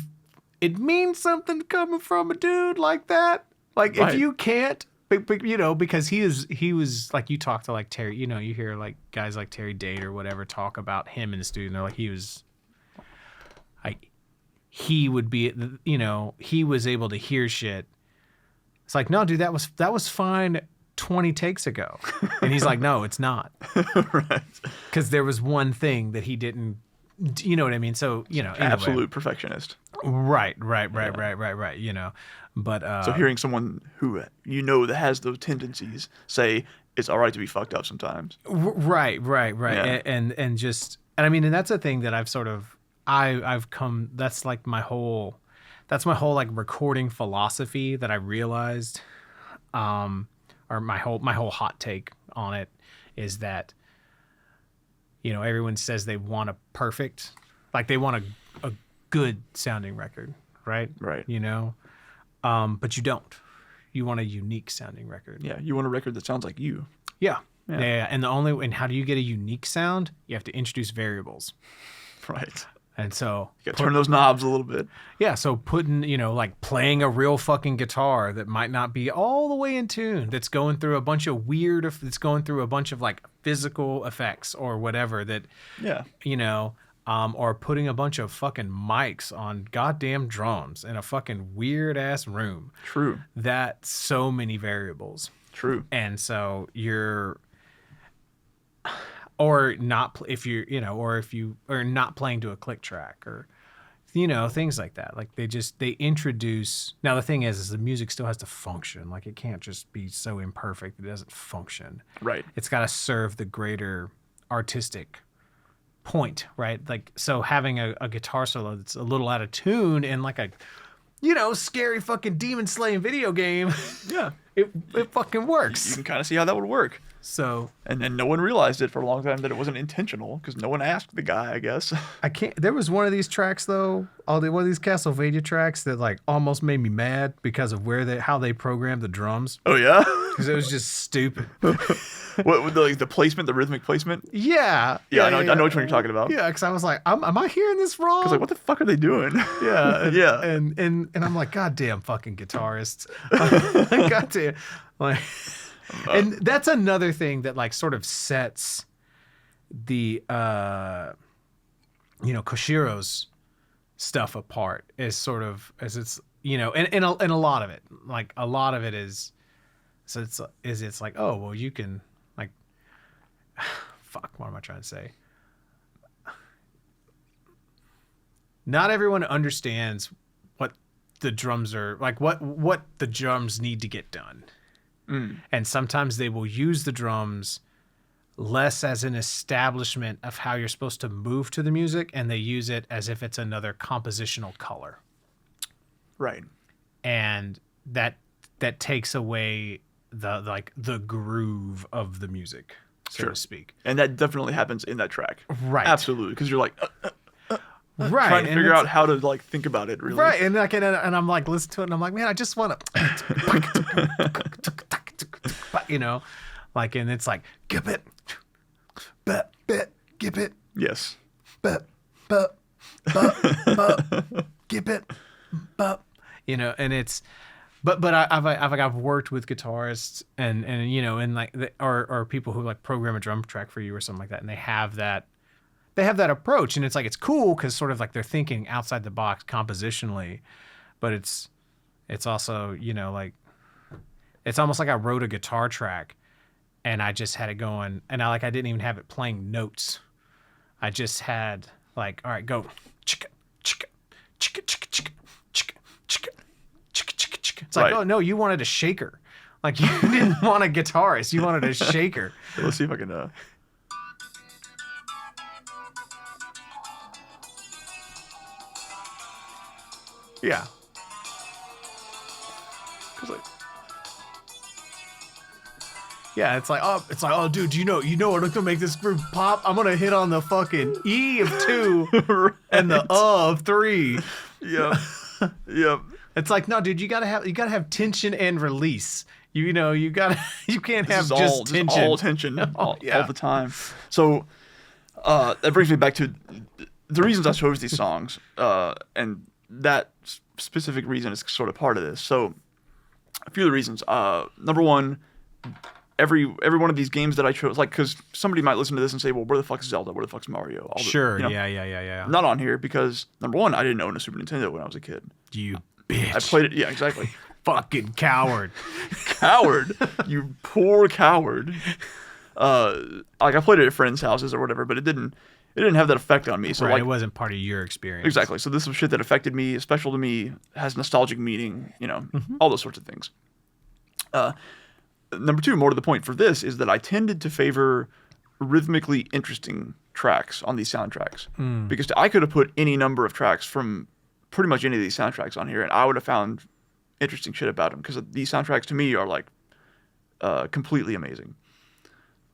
it means something coming from a dude like that. Like if you can't, because he was like, you talk to like Terry, you hear like guys like Terry Date or whatever talk about him in the studio. And they're like he would be, he was able to hear shit. It's like, no, dude, that was fine 20 takes ago. And he's like, no, it's not. Right. Because there was one thing that he didn't, you know what I mean? So, absolute perfectionist. Right. But so hearing someone who that has those tendencies say it's all right to be fucked up sometimes. Right. Yeah. And just, and I mean, and that's a thing that I've sort of, I've come, that's like my whole like recording philosophy that I realized, or my whole hot take on it is that, everyone says they want a perfect, like they want a good sounding record, right? Right. But you don't. You want a unique sounding record. Yeah, you want a record that sounds like you. Yeah. And how do you get a unique sound? You have to introduce variables. Right. And so you got to turn those knobs a little bit. Yeah, so putting, like playing a real fucking guitar that might not be all the way in tune, that's going through a bunch of like physical effects or whatever that, or putting a bunch of fucking mics on goddamn drums in a fucking weird ass room. True. That's so many variables. True. And so or not if you're, or if you are not playing to a click track or, things like that. Like they introduce, now the thing is the music still has to function. Like it can't just be so imperfect that it doesn't function. Right. It's got to serve the greater artistic point, right? Like, so having a guitar solo that's a little out of tune and like a, scary fucking demon slaying video game. Yeah. It fucking works. You can kind of see how that would work. So, and no one realized it for a long time that it wasn't intentional because no one asked the guy, I guess. There was one of these tracks though, one of these Castlevania tracks that like almost made me mad because of how they programmed the drums. Oh yeah, because it was just stupid. What the placement, the rhythmic placement? Yeah. I know which one you're talking about. Yeah, because I was like, am I hearing this wrong? Because like, what the fuck are they doing? Yeah, yeah. And I'm like, goddamn fucking guitarists. Goddamn, like. And that's another thing that like sort of sets the Koshiro's stuff apart is sort of as it's and a lot of it, like a lot of it is it's like, oh well, you can like fuck, what am I trying to say? Not everyone understands what the drums are like, what the drums need to get done. And sometimes they will use the drums less as an establishment of how you're supposed to move to the music, and they use it as if it's another compositional color. Right. And that takes away the groove of the music, so to speak. And that definitely happens in that track. Right. Absolutely, because you're like right, trying to figure out how to like think about it, really. Right, and like, and I'm like listening to it, and I'm like, man, I just want to, like, and it's like, give it, give it, yes, give it, and it's, but I've worked with guitarists and like or people who like program a drum track for you or something like that, and they have that approach, and it's like, it's cool because sort of like they're thinking outside the box compositionally, but it's also, like, it's almost like I wrote a guitar track and I just had it going, and I didn't even have it playing notes. I just had like, all right, go chicka chicka chicka chicka chicka chicka chicka chicka chicka chicka. It's like, oh no, you wanted a shaker. Like, you didn't want a guitarist, you wanted a shaker. Let's see if I can Yeah. 'Cause, like, Yeah, it's like, oh, dude, you know what? I'm gonna make this group pop. I'm gonna hit on the fucking E of 2 right. and the of 3. Yep. Yep. It's like, no, dude, you gotta have tension and release. You can't have just tension. Just all tension all the time. So that brings me back to the reasons I chose these songs, and that specific reason is sort of part of this. So a few of the reasons. Number one, every one of these games that I chose, like, because somebody might listen to this and say, well, where the fuck's Zelda? Where the fuck's Mario? Sure, you know, yeah. not on here because, number one, I didn't own a Super Nintendo when I was a kid. You bitch. I played it, yeah, exactly. Fucking coward. Coward. You poor coward. Like, I played it at friends' houses or whatever, but it didn't have that effect on me. So, right, like, it wasn't part of your experience. Exactly. So this was shit that affected me, is special to me, has nostalgic meaning, all those sorts of things. Number two, more to the point for this, is that I tended to favor rhythmically interesting tracks on these soundtracks. Because I could have put any number of tracks from pretty much any of these soundtracks on here, and I would have found interesting shit about them, because these soundtracks to me are like completely amazing.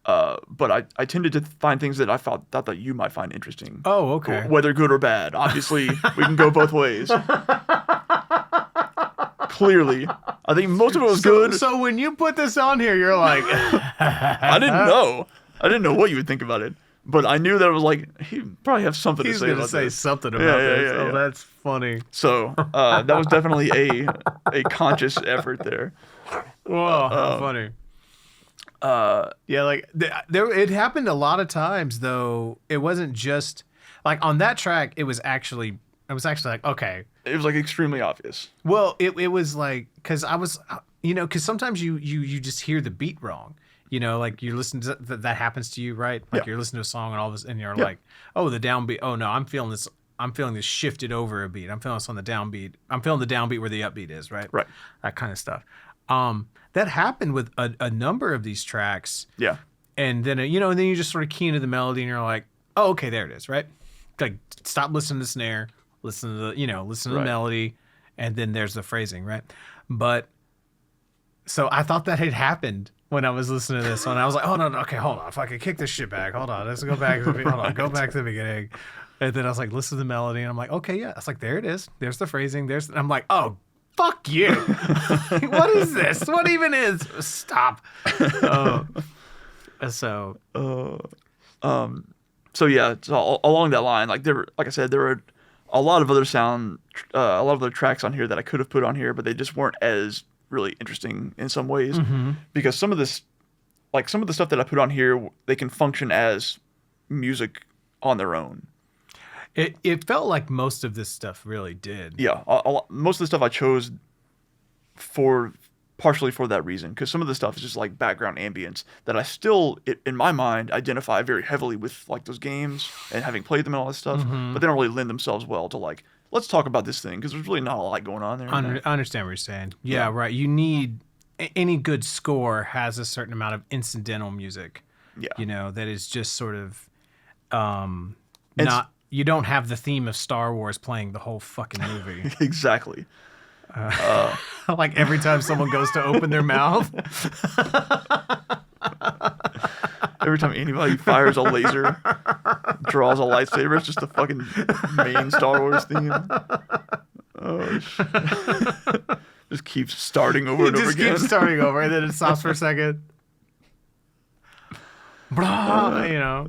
But I tended to find things that I thought that you might find interesting. Oh, okay. Whether good or bad. Obviously, we can go both ways. Clearly. I think most of it was good. So when you put this on here, you're like... I didn't know. I didn't know what you would think about it. But I knew that it was like, he'd probably have something to say about this. He's going to say something about this. Yeah. Oh, that's funny. So that was definitely a conscious effort there. Whoa, how funny. Yeah, like it happened a lot of times, though. It wasn't just like on that track. It was actually like, okay. It was like extremely obvious. Well, it was like, because I was, because sometimes you just hear the beat wrong. Like you listen to that happens to you, right? Like you're listening to a song and all this, and you're like, oh, the downbeat. Oh no, I'm feeling this shifted over a beat. I'm feeling this on the downbeat. I'm feeling the downbeat where the upbeat is, right? Right. That kind of stuff. That happened with a number of these tracks. Yeah. And then, and then you just sort of key into the melody and you're like, oh, okay, there it is, right? Like, stop listening to the snare, listen to the melody, and then there's the phrasing, right? But, so I thought that had happened when I was listening to this one. I was like, oh, no, okay, hold on. If I could kick this shit back, hold on. Let's go back to go back to the beginning. And then I was like, listen to the melody, and I'm like, okay, yeah. It's like, there it is. There's the phrasing. And I'm like, oh, fuck you. What is this? What even is? Stop. So yeah, so along that line, like I said, there were a lot of other tracks on here that I could have put on here, but they just weren't as really interesting in some ways, because some of the stuff that I put on here, they can function as music on their own. It felt like most of this stuff really did. Yeah, most of the stuff I chose partially for that reason, because some of the stuff is just like background ambience that I still, in my mind, identify very heavily with like those games and having played them and all that stuff, but they don't really lend themselves well to like, let's talk about this thing, because there's really not a lot going on there. I understand what you're saying. Yeah, right. You need, any good score has a certain amount of incidental music. Yeah. That is just sort of not... You don't have the theme of Star Wars playing the whole fucking movie. Exactly. Like every time someone goes to open their mouth. Every time anybody fires a laser, draws a lightsaber, it's just the fucking main Star Wars theme. Oh, shit. Just keeps starting over and over again. It just keeps starting over, and then it stops for a second. Blah,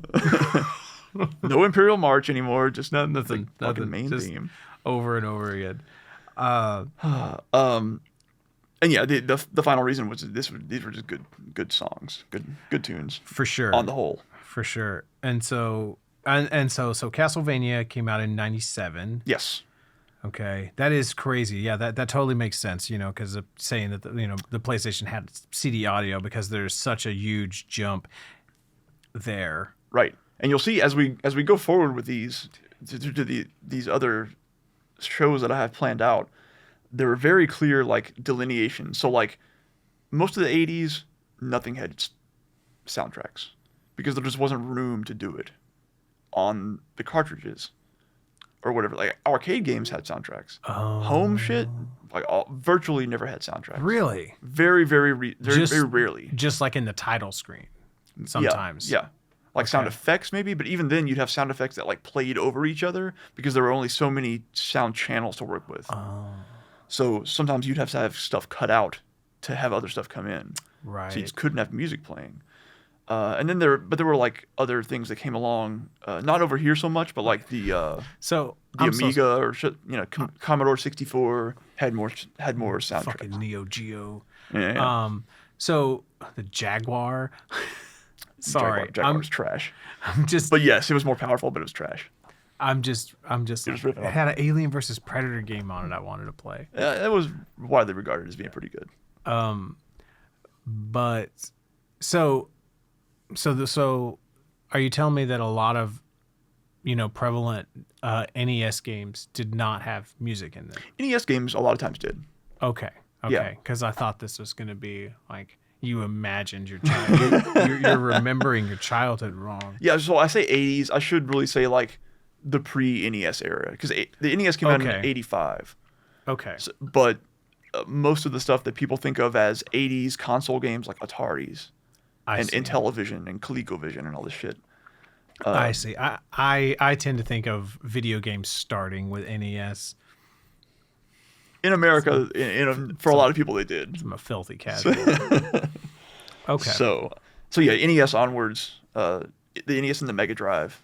No Imperial March anymore, just nothing main theme. Over and over again. And yeah, the final reason was these were just good songs, good tunes. For sure. On the whole. For sure. And so Castlevania came out in 97. Yes. Okay. That is crazy. Yeah, that totally makes sense, because of saying that the PlayStation had CD audio, because there's such a huge jump there. Right. And you'll see as we go forward with these other shows that I have planned out, there are very clear like delineations. So like most of the 80s, nothing had soundtracks because there just wasn't room to do it on the cartridges. or whatever. Like arcade games had soundtracks. Oh. Home shit, like virtually never had soundtracks. Really? Very very rarely. Just like in the title screen. Sometimes. Yeah. Like sound Okay. effects maybe, but even then you'd have sound effects that like played over each other because there were only so many sound channels to work with. Oh. So sometimes you'd have to have stuff cut out to have other stuff come in. Right. So you just couldn't have music playing. And then there were like other things that came along, not over here so much, but like the Amiga or shit, Commodore 64 had more soundtracks. Fucking Neo Geo. Yeah. So the Jaguar. Sorry, Jaguar was trash. I'm just. But yes, it was more powerful, but it was trash. I'm just. was ripping It off. had an Alien versus Predator game on it. I wanted to play. It was widely regarded as being pretty good. But so are you telling me that a lot of prevalent NES games did not have music in them? NES games a lot of times did. Okay. Yeah. Because I thought this was going to be like you imagined your child. You're remembering your childhood wrong. Yeah, so I say 80s. I should really say like the pre-NES era because the NES came out in Okay. 85. Okay. So, but most of the stuff that people think of as 80s console games like Ataris and see. Intellivision and ColecoVision and all this shit. I see. I tend to think of video games starting with NES. In America, for a lot of people, they did. I'm a filthy casual. Okay. So yeah, NES onwards, the NES and the Mega Drive,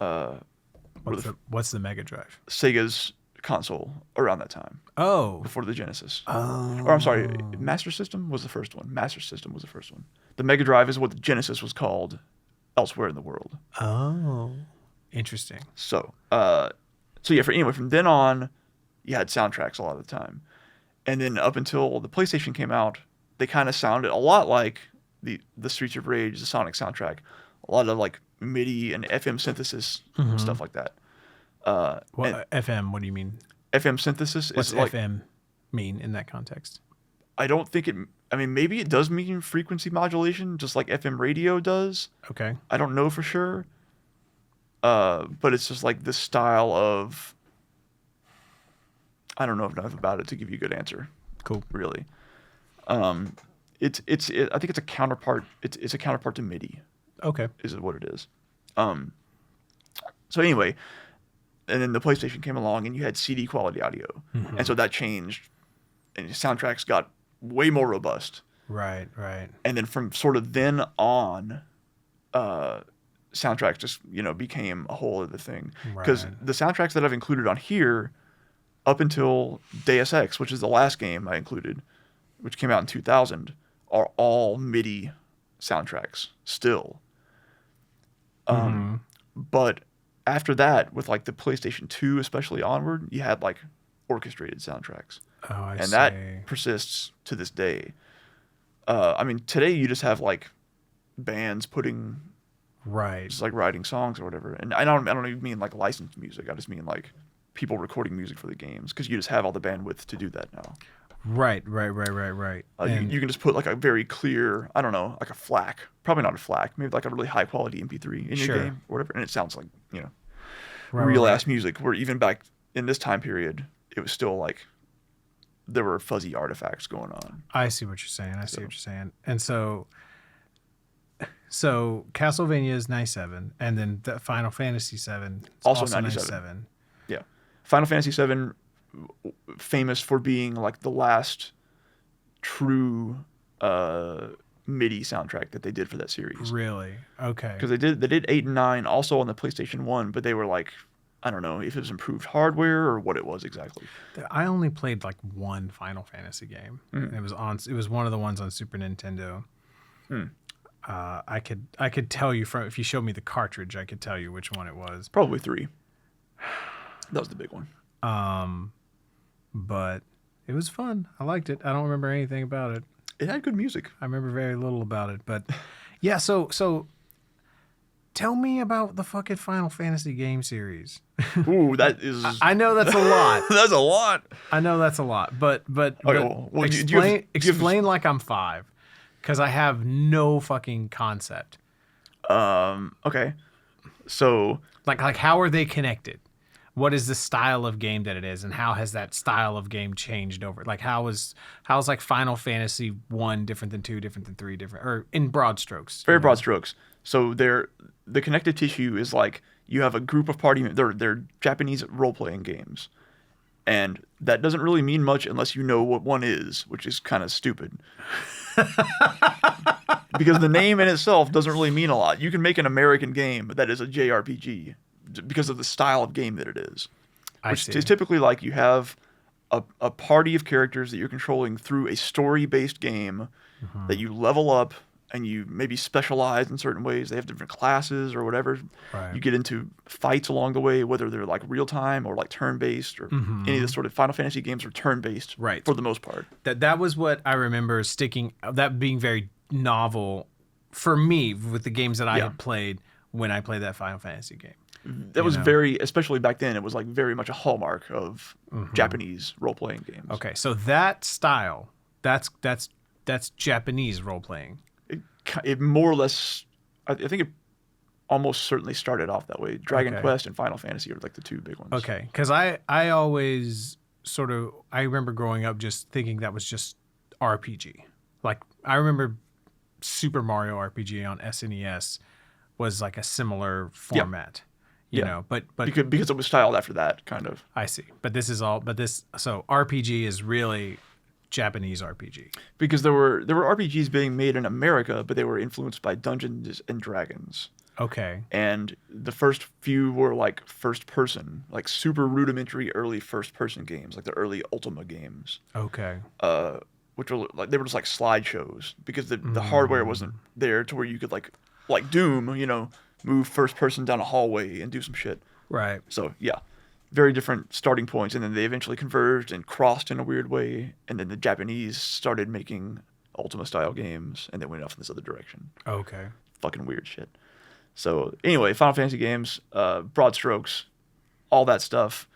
What's the Mega Drive? Sega's console around that time, Oh. before the Genesis. Oh. Or I'm sorry, Master System was the first one. Master System was the first one. The Mega Drive is what the Genesis was called elsewhere in the world. Oh. Interesting. So yeah, from then on, you had soundtracks a lot of the time. And then up until the PlayStation came out, they kind of sounded a lot like the Streets of Rage, the Sonic soundtrack. A lot of like MIDI and FM synthesis, stuff like that. FM, what do you mean? FM synthesis What's is like, FM mean in that context? I don't think maybe it does mean frequency modulation, just like FM radio does. Okay. I don't know for sure. But it's just like this style of, I don't know enough about it to give you a good answer. Cool. Really. I think it's a counterpart. It's a counterpart to MIDI. Okay. Is what it is. So anyway, and then the PlayStation came along and you had CD quality audio. And so that changed and soundtracks got way more robust. Right. And then from sort of then on, soundtracks just, became a whole other thing. Because Right. the soundtracks that I've included on here up until Deus Ex, which is the last game I included, which came out in 2000, are all MIDI soundtracks still. But after that, with like the PlayStation 2 especially onward, you had like orchestrated soundtracks. Oh, I see. And that persists to this day. Today you just have like bands putting, Right. just like writing songs or whatever. And I don't even mean like licensed music. I just mean like people recording music for the games because you just have all the bandwidth to do that now. Right. You can just put like a very clear, I don't know, like a FLAC, probably not a FLAC, maybe like a really high quality MP3 in Sure. your game or whatever, and it sounds like Right, real right. ass music. Where even back in this time period, it was still like there were fuzzy artifacts going on. I see what you're saying. And so Castlevania is 97, and then the Final Fantasy 7 is Also also 97. Yeah, Final Fantasy 7, famous for being like the last true MIDI soundtrack that they did for that series. Really? Okay. Because they did 8 and 9 also on the PlayStation 1, but they were like, I don't know if it was improved hardware or what it was exactly. I only played like one Final Fantasy game. And it was one of the ones on Super Nintendo. I could tell you if you showed me the cartridge, I could tell you which one it was. Probably 3. That was the big one. But it was fun. I liked it. I don't remember anything about it. It had good music. I remember very little about it, but yeah. So tell me about the fucking Final Fantasy game series. Ooh, that is. I know that's a lot. That's a lot. I know that's a lot, but well, explain like I'm 5, because I have no fucking concept. Okay. So Like how are they connected? what is the style of game that it is, and how has that style of game changed over? Like how's like Final Fantasy 1 different than 2, different than 3, different, or in broad strokes? Very broad strokes. So the connective tissue is like you have a group of party. They're Japanese role playing games, and that doesn't really mean much unless you know what one is, which is kind of stupid. Because the name in itself doesn't really mean a lot. You can make an American game that is a JRPG because of the style of game that it is. Which is typically like you have a party of characters that you're controlling through a story-based game that you level up and you maybe specialize in certain ways. They have different classes or whatever. Right. You get into fights along the way, whether they're like real-time or like turn-based or any of the sort of Final Fantasy games are turn-based for the most part. That was what I remember that being very novel for me with the games that I had played when I played that Final Fantasy game. That was very, especially back then, it was like very much a hallmark of Japanese role-playing games. Okay, so that style, that's Japanese role-playing. It more or less, I think it almost certainly started off that way. Dragon Quest and Final Fantasy are like the two big ones. Okay, because I always I remember growing up just thinking that was just RPG. Like, I remember Super Mario RPG on SNES was like a similar format. You know, but because it was styled after that, kind of. I see. But so RPG is really Japanese RPG. Because there were RPGs being made in America, but they were influenced by Dungeons and Dragons. Okay. And the first few were like first person, like super rudimentary early first person games, like the early Ultima games. Okay. Which were like, they were just like slideshows because the hardware wasn't there to where you could like Doom, you know, move first person down a hallway and do some shit. Right. So yeah, very different starting points, and then they eventually converged and crossed in a weird way, and then the Japanese started making Ultima style games, and they went off in this other direction. Okay. Fucking weird shit. So anyway, Final Fantasy games, broad strokes, all that stuff.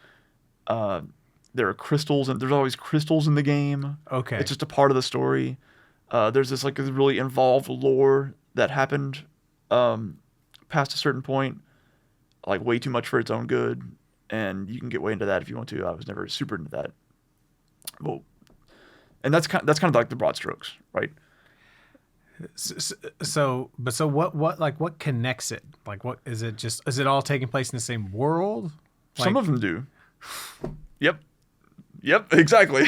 There are crystals, and there's always crystals in the game. Okay. It's just a part of the story. There's this like really involved lore that happened past a certain point, like way too much for its own good, and you can get way into that if you want to. I was never super into that. Well, and that's kind of like the broad strokes, right? So what connects it? Like, what is it? Is it all taking place in the same world? Like, some of them do. Yep, exactly.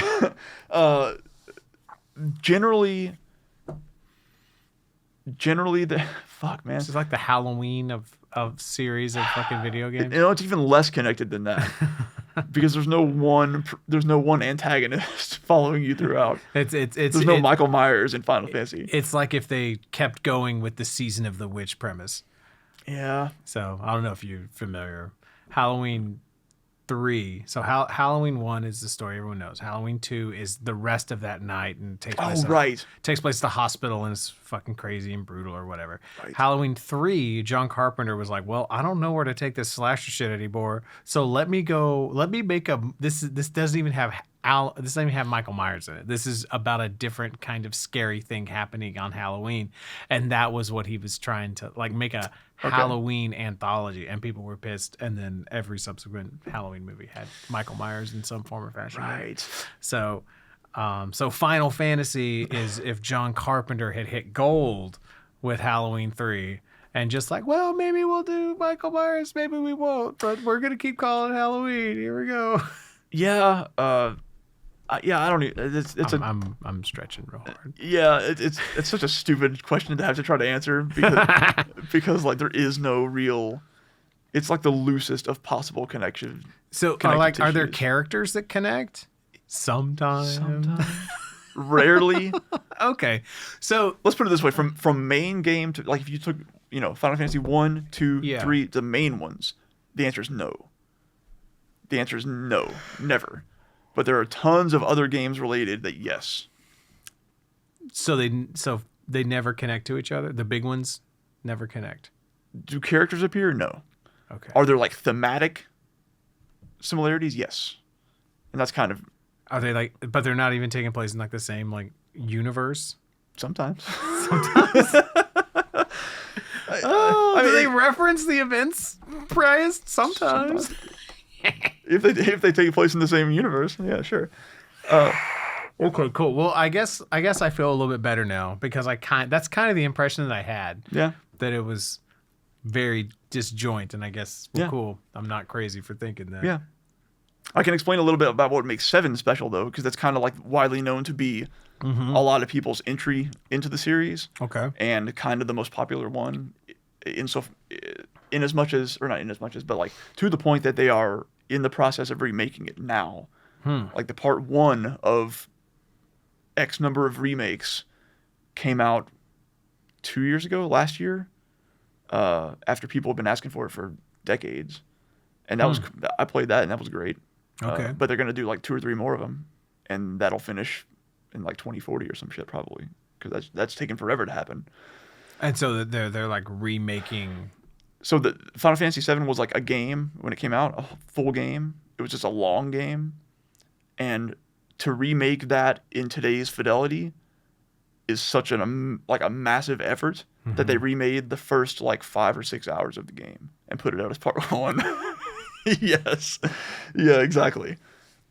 Generally, fuck, man. This is like the Halloween of series of fucking video games. You know, it's even less connected than that. Because there's no one antagonist following you throughout. There's no Michael Myers in Final Fantasy. It's like if they kept going with the Season of the Witch premise. Yeah. So I don't know if you're familiar. Halloween 3. So Halloween 1 is the story everyone knows. Halloween 2 is the rest of that night and takes place at the hospital, and it's fucking crazy and brutal or whatever. Right. Halloween 3, John Carpenter was like, well, I don't know where to take this slasher shit anymore. So let me make this doesn't even have Michael Myers in it. This is about a different kind of scary thing happening on Halloween. And that was what he was trying to like make a Halloween anthology, and people were pissed. And then every subsequent Halloween movie had Michael Myers in some form or fashion. Right. So Final Fantasy is if John Carpenter had hit gold with Halloween 3 and just like, well, maybe we'll do Michael Myers, maybe we won't, but we're going to keep calling it Halloween. Here we go. Yeah. I don't even. I'm stretching real hard. Yeah, it's such a stupid question to have to try to answer because like there is no real. It's like the loosest of possible connection. So are there characters that connect? Sometimes. Rarely. Okay, so let's put it this way: from main game to like if you took Final Fantasy 1, 2, 3, the main ones, the answer is no. The answer is no, never. But there are tons of other games related that yes. So they never connect to each other? The big ones never connect. Do characters appear? No. Okay. Are there like thematic similarities? Yes. And that's kind of. Are they like? But they're not even taking place in like the same like universe. Sometimes. Do they reference the events, Bryce? Sometimes. if they take place in the same universe, yeah, sure. Okay, cool. Well, I guess I feel a little bit better now because that's kind of the impression that I had. Yeah. That it was very disjoint, and I guess Yeah. cool. I'm not crazy for thinking that. Yeah. I can explain a little bit about what makes 7 special though, because that's kind of like widely known to be a lot of people's entry into the series. Okay. And kind of the most popular one, in as much as, but like to the point that they are in the process of remaking it now. Like the part 1 of X number of remakes came out 2 years ago, last year, after people have been asking for it for decades. And that was, I played that and that was great. Okay. But they're going to do like 2 or 3 more of them. And that'll finish in like 2040 or some shit probably. Because that's taken forever to happen. And so they're like remaking. So the Final Fantasy VII was like a game when it came out, a full game. It was just a long game. And to remake that in today's fidelity is such a massive effort that they remade the first like 5 or 6 hours of the game and put it out as part 1. Yes. Yeah, exactly.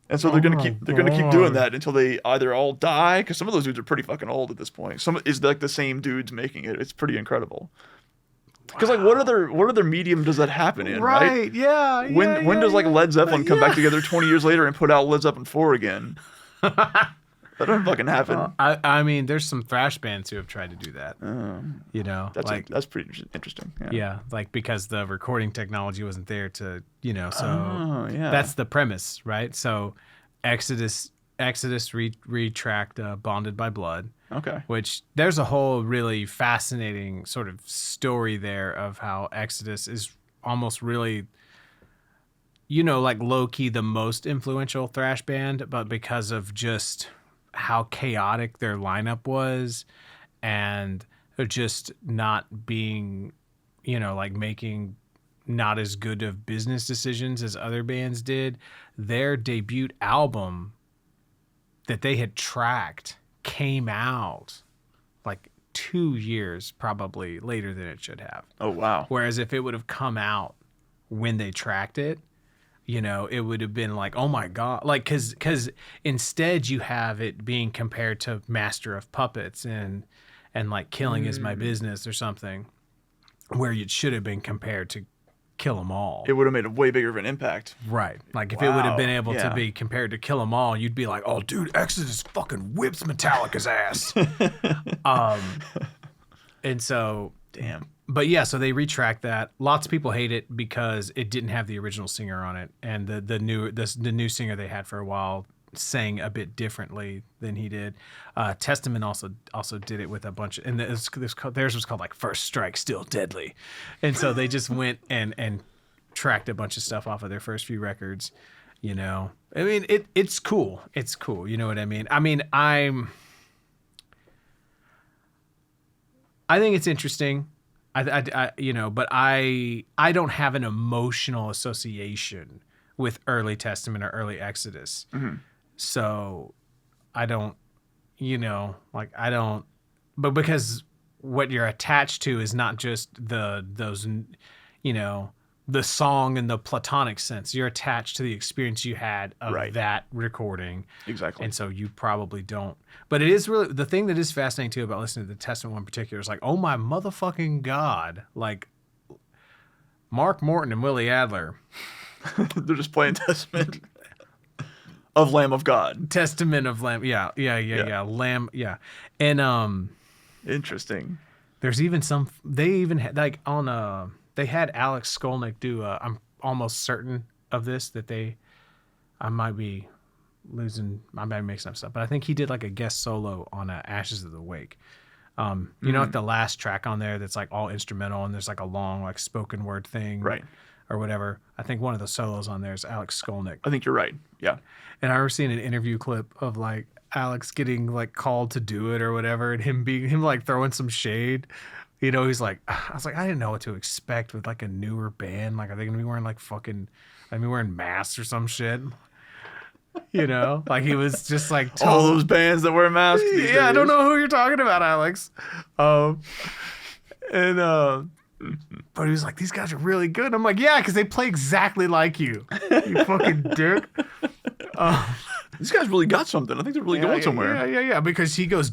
And so they're gonna keep doing that until they either all die, because some of those dudes are pretty fucking old at this point. Some is like the same dudes making it. It's pretty incredible. Because like what other medium does that happen in, right? Yeah. When does like Led Zeppelin come back together 20 years later and put out Led Zeppelin 4 again? That doesn't fucking happen. I mean, there's some thrash bands who have tried to do that. That's pretty interesting. Yeah, like because the recording technology wasn't there to, that's the premise, right? So Exodus retracked Bonded by Blood. Okay. Which there's a whole really fascinating sort of story there of how Exodus is almost really, like low-key the most influential thrash band, but because of just how chaotic their lineup was and just not being, like making not as good of business decisions as other bands did, their debut album that they had tracked came out like 2 years probably later than it should have. Oh, wow. Whereas if it would have come out when they tracked it, it would have been like, oh my God, like, cause instead you have it being compared to Master of Puppets and like Killing Is My Business or something, where it should have been compared to Kill 'Em All. It would have made a way bigger of an impact. Right. Like if it would have been able to be compared to Kill 'Em All, you'd be like, oh dude, Exodus fucking whips Metallica's ass. And so, damn. But yeah, so they retracked that. Lots of people hate it because it didn't have the original singer on it, and the new singer they had for a while sang a bit differently than he did. Testament also did it with a bunch, and theirs was called like First Strike, Still Deadly, and so they just went and tracked a bunch of stuff off of their first few records. I mean, it's cool. It's cool. You know what I mean? I mean, I think it's interesting. But I don't have an emotional association with early Testament or early Exodus. Mm-hmm. So I don't, but because what you're attached to is not just those, the song in the platonic sense. You're attached to the experience you had of that recording. Exactly. And so you probably don't. But it is really, the thing that is fascinating too about listening to the Testament one in particular is like, oh my motherfucking God. Like Mark Morton and Willie Adler. They're just playing Testament of Lamb of God. Testament of Lamb. Yeah. Lamb. Yeah. And, interesting. There's even they even had like they had Alex Skolnick do I'm almost certain of this that I might be mixing up stuff, but I think he did like a guest solo on Ashes of the Wake. Like the last track on there that's like all instrumental and there's like a long like spoken word thing, right, or whatever. I think one of the solos on there is Alex Skolnick. I think you're right. Yeah. And I remember seeing an interview clip of like Alex getting like called to do it or whatever, and him like throwing some shade. He's like, I was like, I didn't know what to expect with like a newer band. Like, are they gonna be wearing like wearing masks or some shit? Like he was just like all those bands that wear masks. Yeah, days. I don't know who you're talking about, Alex. But he was like, these guys are really good. I'm like, yeah, because they play exactly like you. You fucking dick. These guys really got something. I think they're really going somewhere. Yeah. Because he goes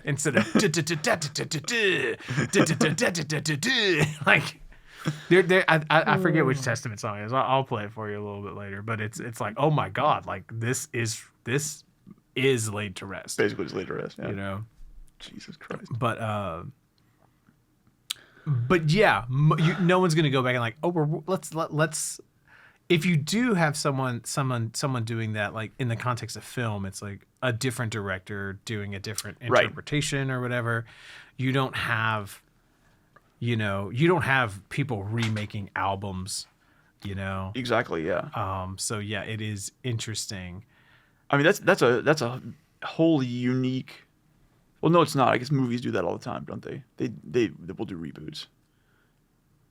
instead of like. I forget which Testament song it is. I'll play it for you a little bit later. But it's like, oh my god, like this is laid to rest. Basically, it's laid to rest. Yeah. You know. Jesus Christ. But yeah, no one's gonna go back and like, oh, let's. If you do have someone doing that, like in the context of film, it's like a different director doing a different interpretation or whatever. You don't have, people remaking albums, Exactly. Yeah. So yeah, it is interesting. I mean, that's a wholly unique. Well, no, it's not. I guess movies do that all the time, don't they? They will do reboots.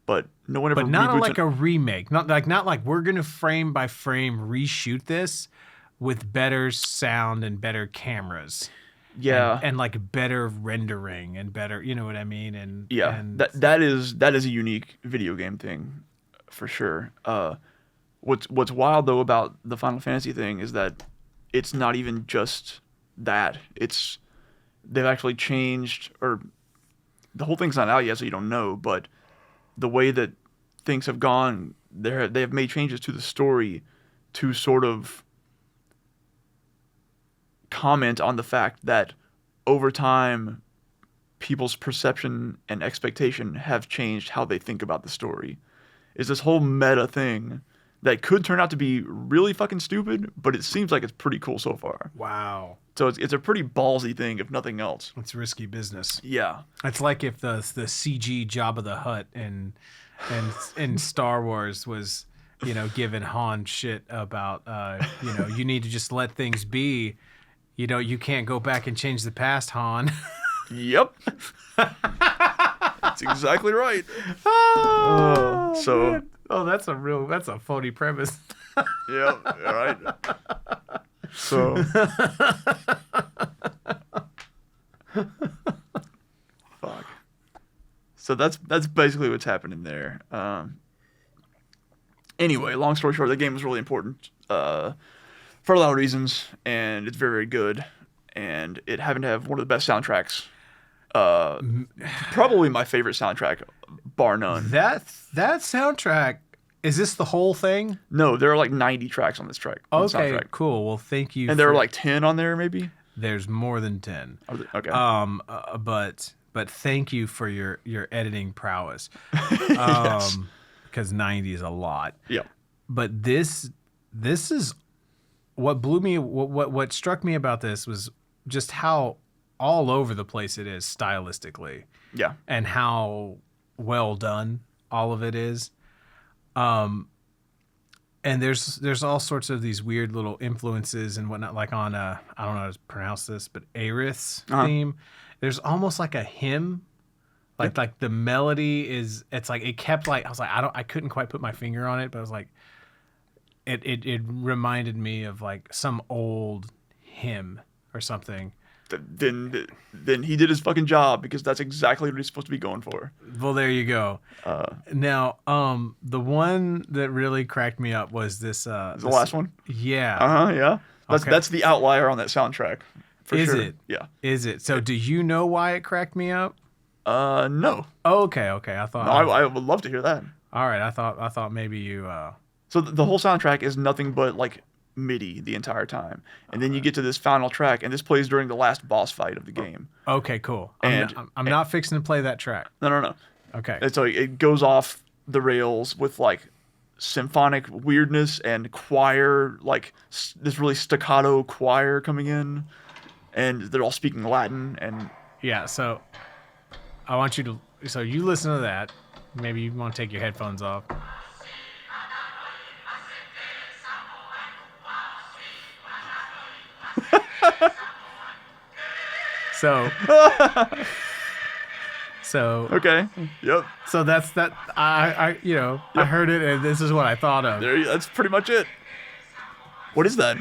But no one ever. But not like a remake. Not like we're gonna frame by frame reshoot this with better sound and better cameras. Yeah. And like better rendering and better, you know what I mean? And yeah, and that is a unique video game thing, for sure. What's wild though about the Final Fantasy thing is that it's not even just that. They've actually changed, or the whole thing's not out yet, so you don't know, but the way that things have gone, they have made changes to the story to sort of comment on the fact that over time, people's perception and expectation have changed how they think about the story. It's this whole meta thing that could turn out to be really fucking stupid, but it seems like it's pretty cool so far. wow. So it's a pretty ballsy thing, if nothing else. It's risky business. Yeah. It's like if the CG Jabba the Hutt in Star Wars was, giving Han shit about, you need to just let things be. You can't go back and change the past, Han. Yep. That's exactly right. So. Oh, that's a phony premise. Yeah. All right. So. Fuck. So that's basically what's happening there. Anyway, long story short, the game was really important for a lot of reasons, and it's very, very good. And it happened to have one of the best soundtracks. Probably my favorite soundtrack, bar none. That soundtrack, is this the whole thing? No, there are like 90 tracks on this track. Okay, cool. Well, thank you. And there are like 10 on there, maybe. There's more than 10. Okay. But thank you for your editing prowess. Yes. Because 90 is a lot. Yeah. But this is what blew me. What struck me about this was just how all over the place it is stylistically. Yeah. And how well done all of it is. And there's all sorts of these weird little influences and whatnot, like on I don't know how to pronounce this, but Aerith's theme. There's almost like a hymn, like the melody is. It's like it kept like I was like I couldn't quite put my finger on it, but I was like, it reminded me of like some old hymn or something. Then he did his fucking job, because that's exactly what he's supposed to be going for. Well, there you go. Now, the one that really cracked me up was this. The last one? Yeah. Yeah. Okay. That's the outlier on that soundtrack. For Is sure. it? Yeah. Is it? So, do you know why it cracked me up? No. Oh, okay. I thought. No, I would love to hear that. All right. I thought maybe you. So the whole soundtrack is nothing but like MIDI the entire time, and then you get to this final track, and this plays during the last boss fight of the game. Okay, cool. And I'm not fixing to play that track. No. Okay. And so it goes off the rails with like symphonic weirdness and choir, like this really staccato choir coming in, and they're all speaking Latin. And yeah, so I want you to. So you listen to that. Maybe you want to take your headphones off. So okay, yep. So that's that. I heard it, and this is what I thought of. That's pretty much it. What is that?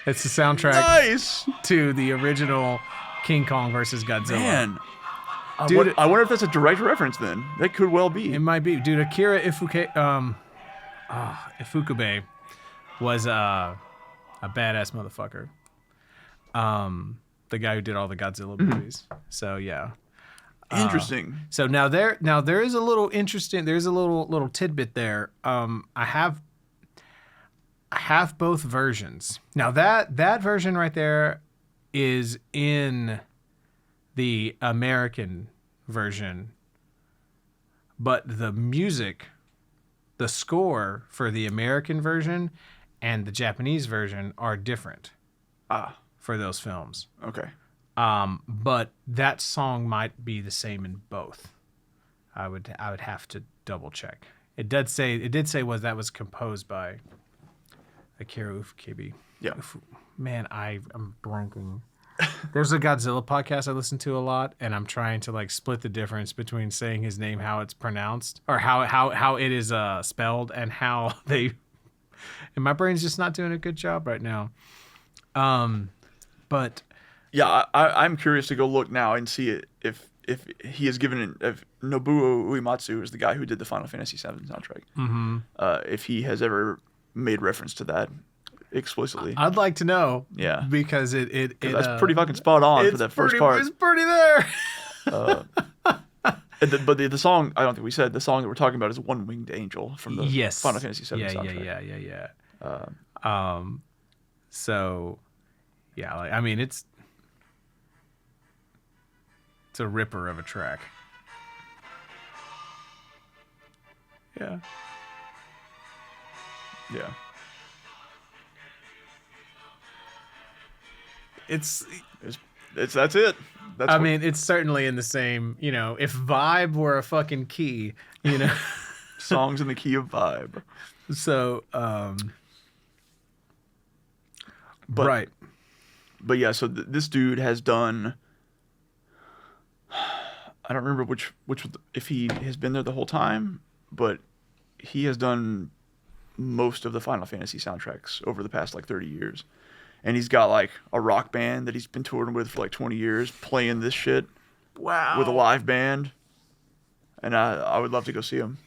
It's the soundtrack Nice. to the original King Kong versus Godzilla. Man, Dude, I wonder if that's a direct reference then. That could well be. it might be. Dude, Akira Ifukube was a badass motherfucker. The guy who did all the Godzilla movies. So yeah. Interesting. So now there is a little interesting. There's a little tidbit there. I have both versions. Now that version right there is in the American version, but the music, the score for the American version and the Japanese version are different. For those films. Okay. But that song might be the same in both. I would have to double check. It did say that was composed by Akira Ifukube. Yeah. Man, I'm blanking. There's a Godzilla podcast I listen to a lot, and I'm trying to like split the difference between saying his name, how it's pronounced, or how it is spelled, and how they. And my brain's just not doing a good job right now. But yeah, I'm curious to go look now and see if he has given if Nobuo Uematsu is the guy who did the Final Fantasy VII soundtrack. Mm-hmm. If he has ever made reference to that explicitly. I'd like to know. Yeah, because that's pretty fucking spot on for that first part. It's pretty there. But the song, I don't think we said, the song that we're talking about is One Winged Angel from the Final Fantasy VII soundtrack. Yeah. So, yeah, like, I mean, it's a ripper of a track. Yeah. Yeah. It's that's it. I mean, it's certainly in the same, if vibe were a fucking key, songs in the key of vibe. So, right. But yeah, so this dude has done, I don't remember which if he has been there the whole time, but he has done most of the Final Fantasy soundtracks over the past like 30 years. And he's got like a rock band that he's been touring with for like 20 years, playing this shit. Wow. With a live band. And I would love to go see him.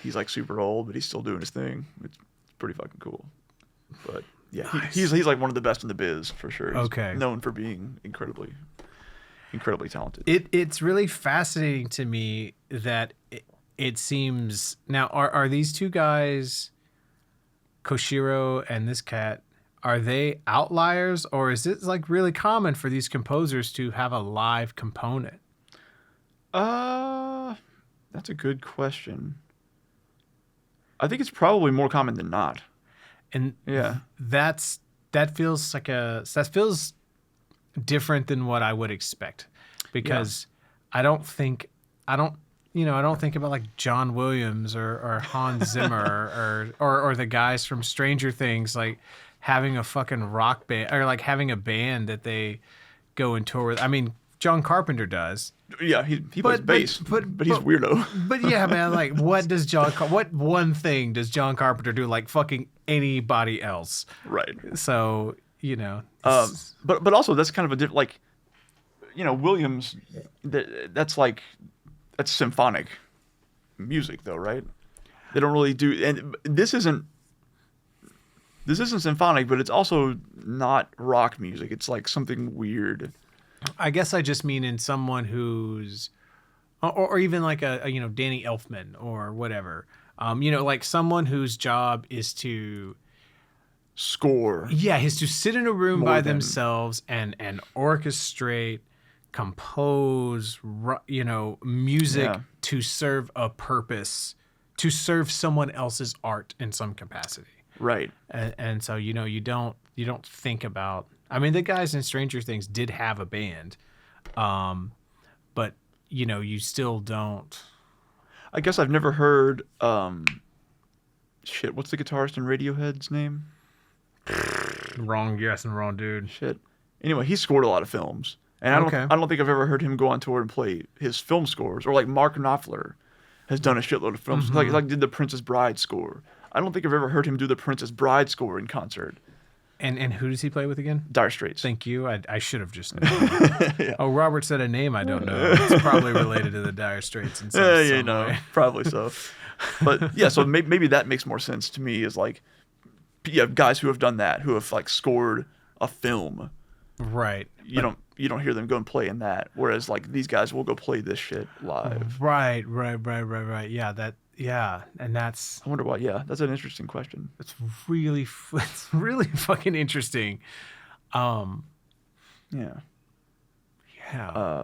He's like super old, but he's still doing his thing. It's pretty fucking cool. But yeah, nice. he's like one of the best in the biz for sure. He's okay. known for being incredibly talented. It's really fascinating to me that it seems now are these two guys, Koshiro and this cat, are they outliers, or is it like really common for these composers to have a live component? That's a good question. I think it's probably more common than not. And yeah, that feels different than what I would expect, because I don't think about like John Williams or Hans Zimmer or the guys from Stranger Things like having a fucking rock band or like having a band that they go and tour with. I mean, John Carpenter does. Yeah, he plays bass, but he's weirdo. But yeah, man, like what one thing does John Carpenter do like fucking anybody else? Right. So, but also that's kind of a different, like, Williams, that's symphonic music though, right? They don't really do, and this isn't symphonic, but it's also not rock music. It's like something weird. I guess I just mean in someone who's, or even like a Danny Elfman or whatever, like someone whose job is to score. Yeah, is to sit in a room by themselves and orchestrate, compose, music to serve a purpose, to serve someone else's art in some capacity. Right. And so you don't think about. I mean, the guys in Stranger Things did have a band, but you still don't. I guess I've never heard. Shit, what's the guitarist in Radiohead's name? Wrong guess and wrong dude. Shit. Anyway, he scored a lot of films, and I don't think I've ever heard him go on tour and play his film scores. Or like Mark Knopfler has done a shitload of films, like did the Princess Bride score. I don't think I've ever heard him do the Princess Bride score in concert. And who does he play with again? Dire Straits. Thank you. I should have just known. Yeah. Oh, Robert said a name I don't know. It's probably related to the Dire Straits in some way. Probably so. But yeah, so maybe that makes more sense to me. Is like, yeah, guys who have done that, who have like scored a film. Right. You don't hear them go and play in that. Whereas like these guys will go play this shit live. Right. Yeah, and that's. I wonder why. Yeah, that's an interesting question. It's really fucking interesting. Yeah. Yeah.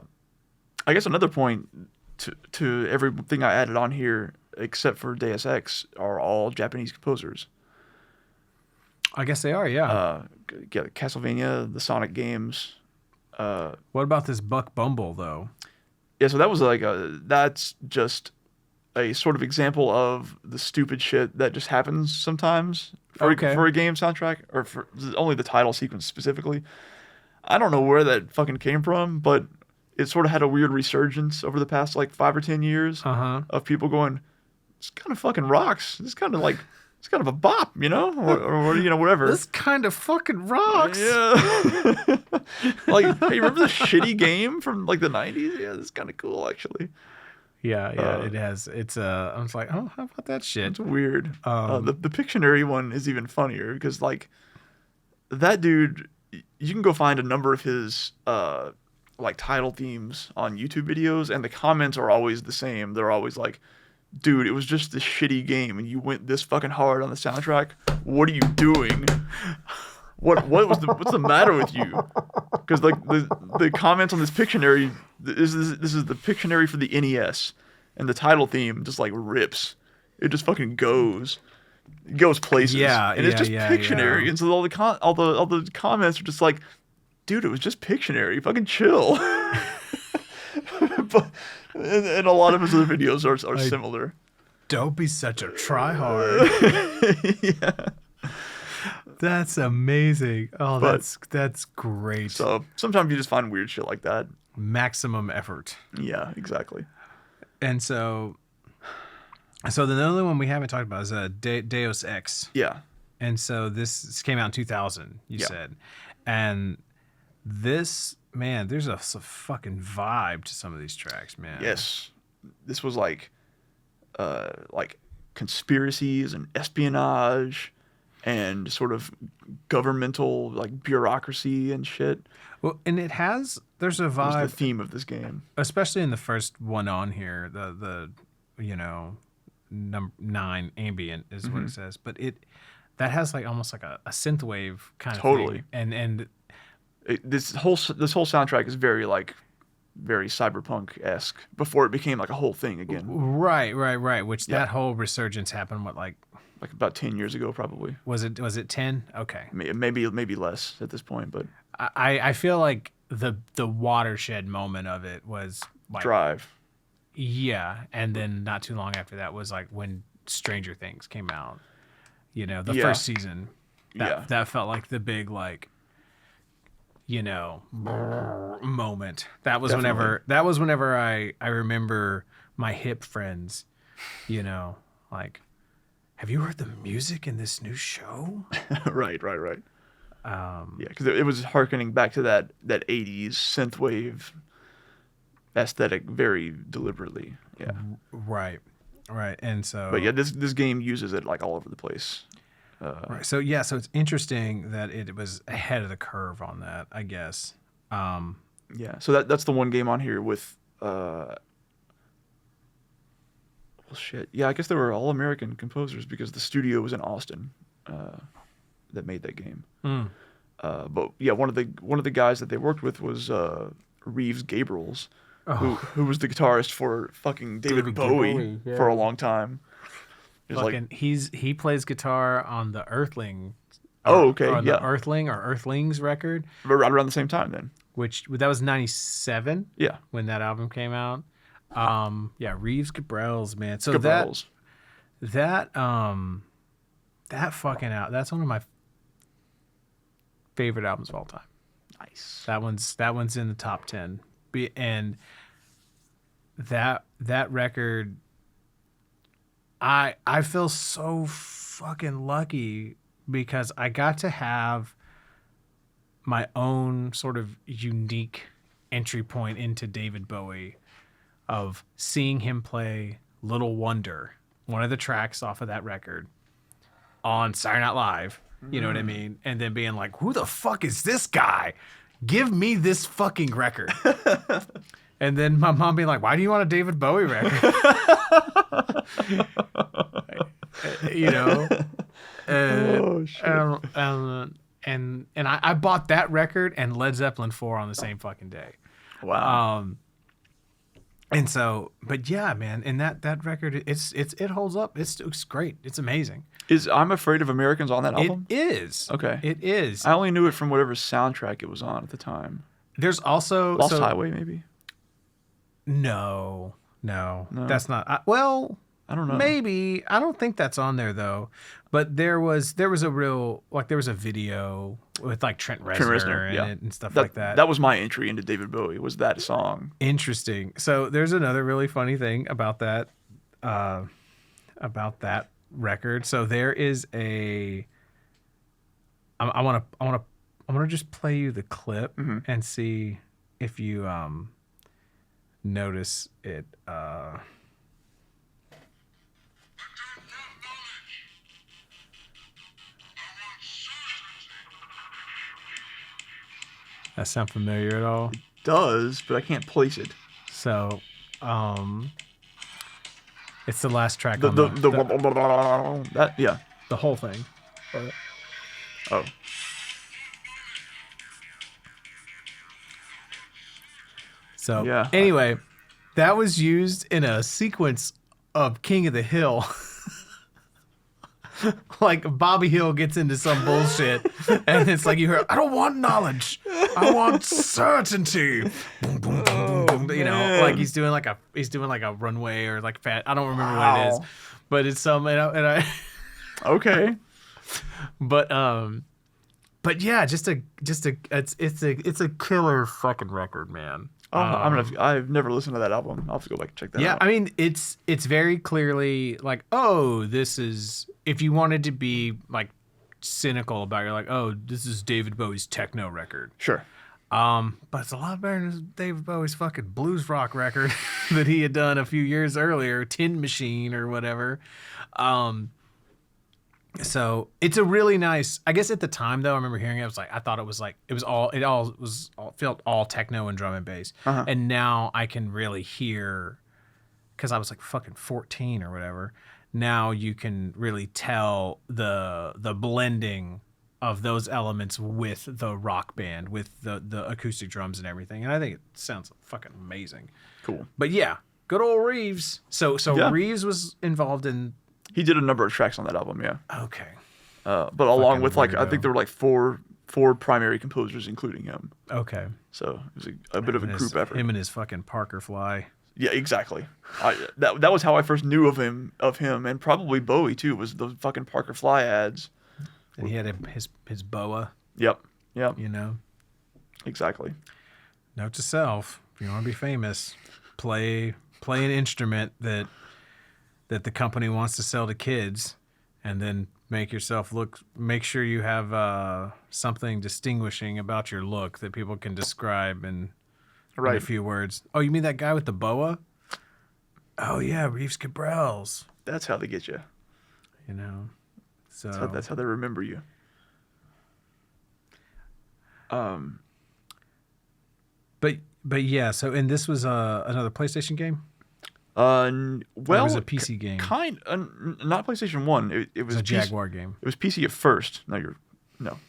I guess another point to everything I added on here, except for Deus Ex, are all Japanese composers. I guess they are. Yeah. Castlevania, the Sonic games. What about this Buck Bumble though? Yeah, so that was like that's just a sort of example of the stupid shit that just happens sometimes for a game soundtrack, or for only the title sequence specifically. I don't know where that fucking came from, but it sort of had a weird resurgence over the past like 5 or 10 years of people going, "This kind of fucking rocks. It's kind of a bop, you know, or you know, whatever. This kind of fucking rocks." Yeah. Like, hey, remember the shitty game from like the 90s? Yeah, it's kind of cool actually. Yeah, it has. It's I was like, oh, how about that shit? It's weird. The Pictionary one is even funnier because like that dude, you can go find a number of his like title themes on YouTube videos, and the comments are always the same. They're always like, "Dude, it was just this shitty game, and you went this fucking hard on the soundtrack. What are you doing? What's the matter with you?" Because like the comments on this Pictionary, this is the Pictionary for the NES, and the title theme just like rips. It just fucking goes places. Yeah, and it's just Pictionary, yeah. and so all the comments are just like, "Dude, it was just Pictionary. Fucking chill." But and a lot of his other videos are similar. Don't be such a tryhard. Yeah. That's amazing. Oh, that's great. So sometimes you just find weird shit like that. Maximum effort. Yeah, exactly. And so the other one we haven't talked about is Deus Ex. Yeah. And so this came out in 2000, you said. And this, man, there's a fucking vibe to some of these tracks, man. Yes. This was like conspiracies and espionage and sort of governmental like bureaucracy and shit. Well, and there's a vibe. That's the theme of this game, especially in the first one on here. The you know, number 9 ambient is what it says, but that has like almost like a synthwave kind of totally thing. And this whole soundtrack is very cyberpunk-esque before it became like a whole thing again. Right. Which that whole resurgence happened like about 10 years ago, probably. Was it 10? Okay. Maybe less at this point, but I feel like the watershed moment of it was like Drive. Yeah, and then not too long after that was like when Stranger Things came out. You know, the first season. That felt like the big like, you know, moment. That was whenever I remember my hip friends, you know, like, have you heard the music in this new show? Right. Yeah, because it was harkening back to that 80s synthwave aesthetic very deliberately. Yeah. Right. And so. But yeah, this game uses it like all over the place. Right. So yeah, so it's interesting that it was ahead of the curve on that, I guess. Yeah. So that's the one game on here with. Well, shit. Yeah, I guess they were all American composers because the studio was in Austin that made that game. But yeah, one of the guys that they worked with was Reeves Gabriels, who was the guitarist for fucking David Bowie for a long time. He plays guitar on the Earthling. The Earthling or Earthlings record. Right around the same time then. That was 97. Yeah. When that album came out. Reeves Gabrels, man. So Gabrels. that fucking out. That's one of my favorite albums of all time. Nice. That one's in the top 10. And that record, I feel so fucking lucky because I got to have my own sort of unique entry point into David Bowie of seeing him play Little Wonder, one of the tracks off of that record, on Saturday Night Live. You know what I mean? And then being like, who the fuck is this guy? Give me this fucking record. And then my mom being like, why do you want a David Bowie record? You know? Oh, shit. And I bought that record and Led Zeppelin 4 on the same fucking day. Wow. And so, but yeah, man, and that record, it holds up. It's great. It's amazing. Is I'm Afraid of Americans on that album? It is. Okay. It is. I only knew it from whatever soundtrack it was on at the time. There's also Lost Highway, maybe? No, that's not. Well, I don't know. Maybe. I don't think that's on there though. But there was a real, like, there was a video with like Trent Reznor in it and stuff like that. That was my entry into David Bowie, was that song. Interesting. So there's another really funny thing about that record. So there is a I want to just play you the clip and see if you notice it. That sound familiar at all? It does, but I can't place it. So, it's the last track The whole thing. Oh. So Yeah. Anyway, that was used in a sequence of King of the Hill. Like Bobby Hill gets into some bullshit, and it's like you hear, "I don't want knowledge, I want certainty." Boom, boom, boom, boom, boom. You know, like he's doing like a runway or like fat. I don't remember what it is, but it's some and I Okay. But yeah, it's a killer fucking record, man. Oh, I've never listened to that album. I'll have to go back and check that out. Yeah, I mean, it's very clearly like, oh, this is, if you wanted to be like cynical about it, you're like, oh, this is David Bowie's techno record. Sure. But it's a lot better than David Bowie's fucking blues rock record that he had done a few years earlier, Tin Machine or whatever. So it's a really nice, I guess at the time though, I remember hearing it, I thought it felt all techno and drum and bass. Uh-huh. And now I can really hear, cause I was like fucking 14 or whatever. Now you can really tell the blending of those elements with the rock band, with the acoustic drums and everything. And I think it sounds fucking amazing. Cool. But yeah, good old Reeves. So Yeah. Reeves was involved in. He did a number of tracks on that album, yeah. Okay. But along with I weirdo. think there were like four primary composers, including him. Okay. So it was a bit of a group effort. Him and his fucking Parker Fly. Yeah, exactly. That was how I first knew of him, and probably Bowie too. Was the fucking Parker Fly ads. And he had his boa. Yep. You know. Exactly. Note to self: if you want to be famous, play an instrument that the company wants to sell to kids, and then make sure you have something distinguishing about your look that people can describe in a few words. Oh, you mean that guy with the boa? Oh yeah, Reeves Cabrels. That's how they get you. You know, so That's how they remember you. But yeah. So and this was another PlayStation game. Well, it was a PC game. Not PlayStation 1. It was a Jaguar game. It was PC at first.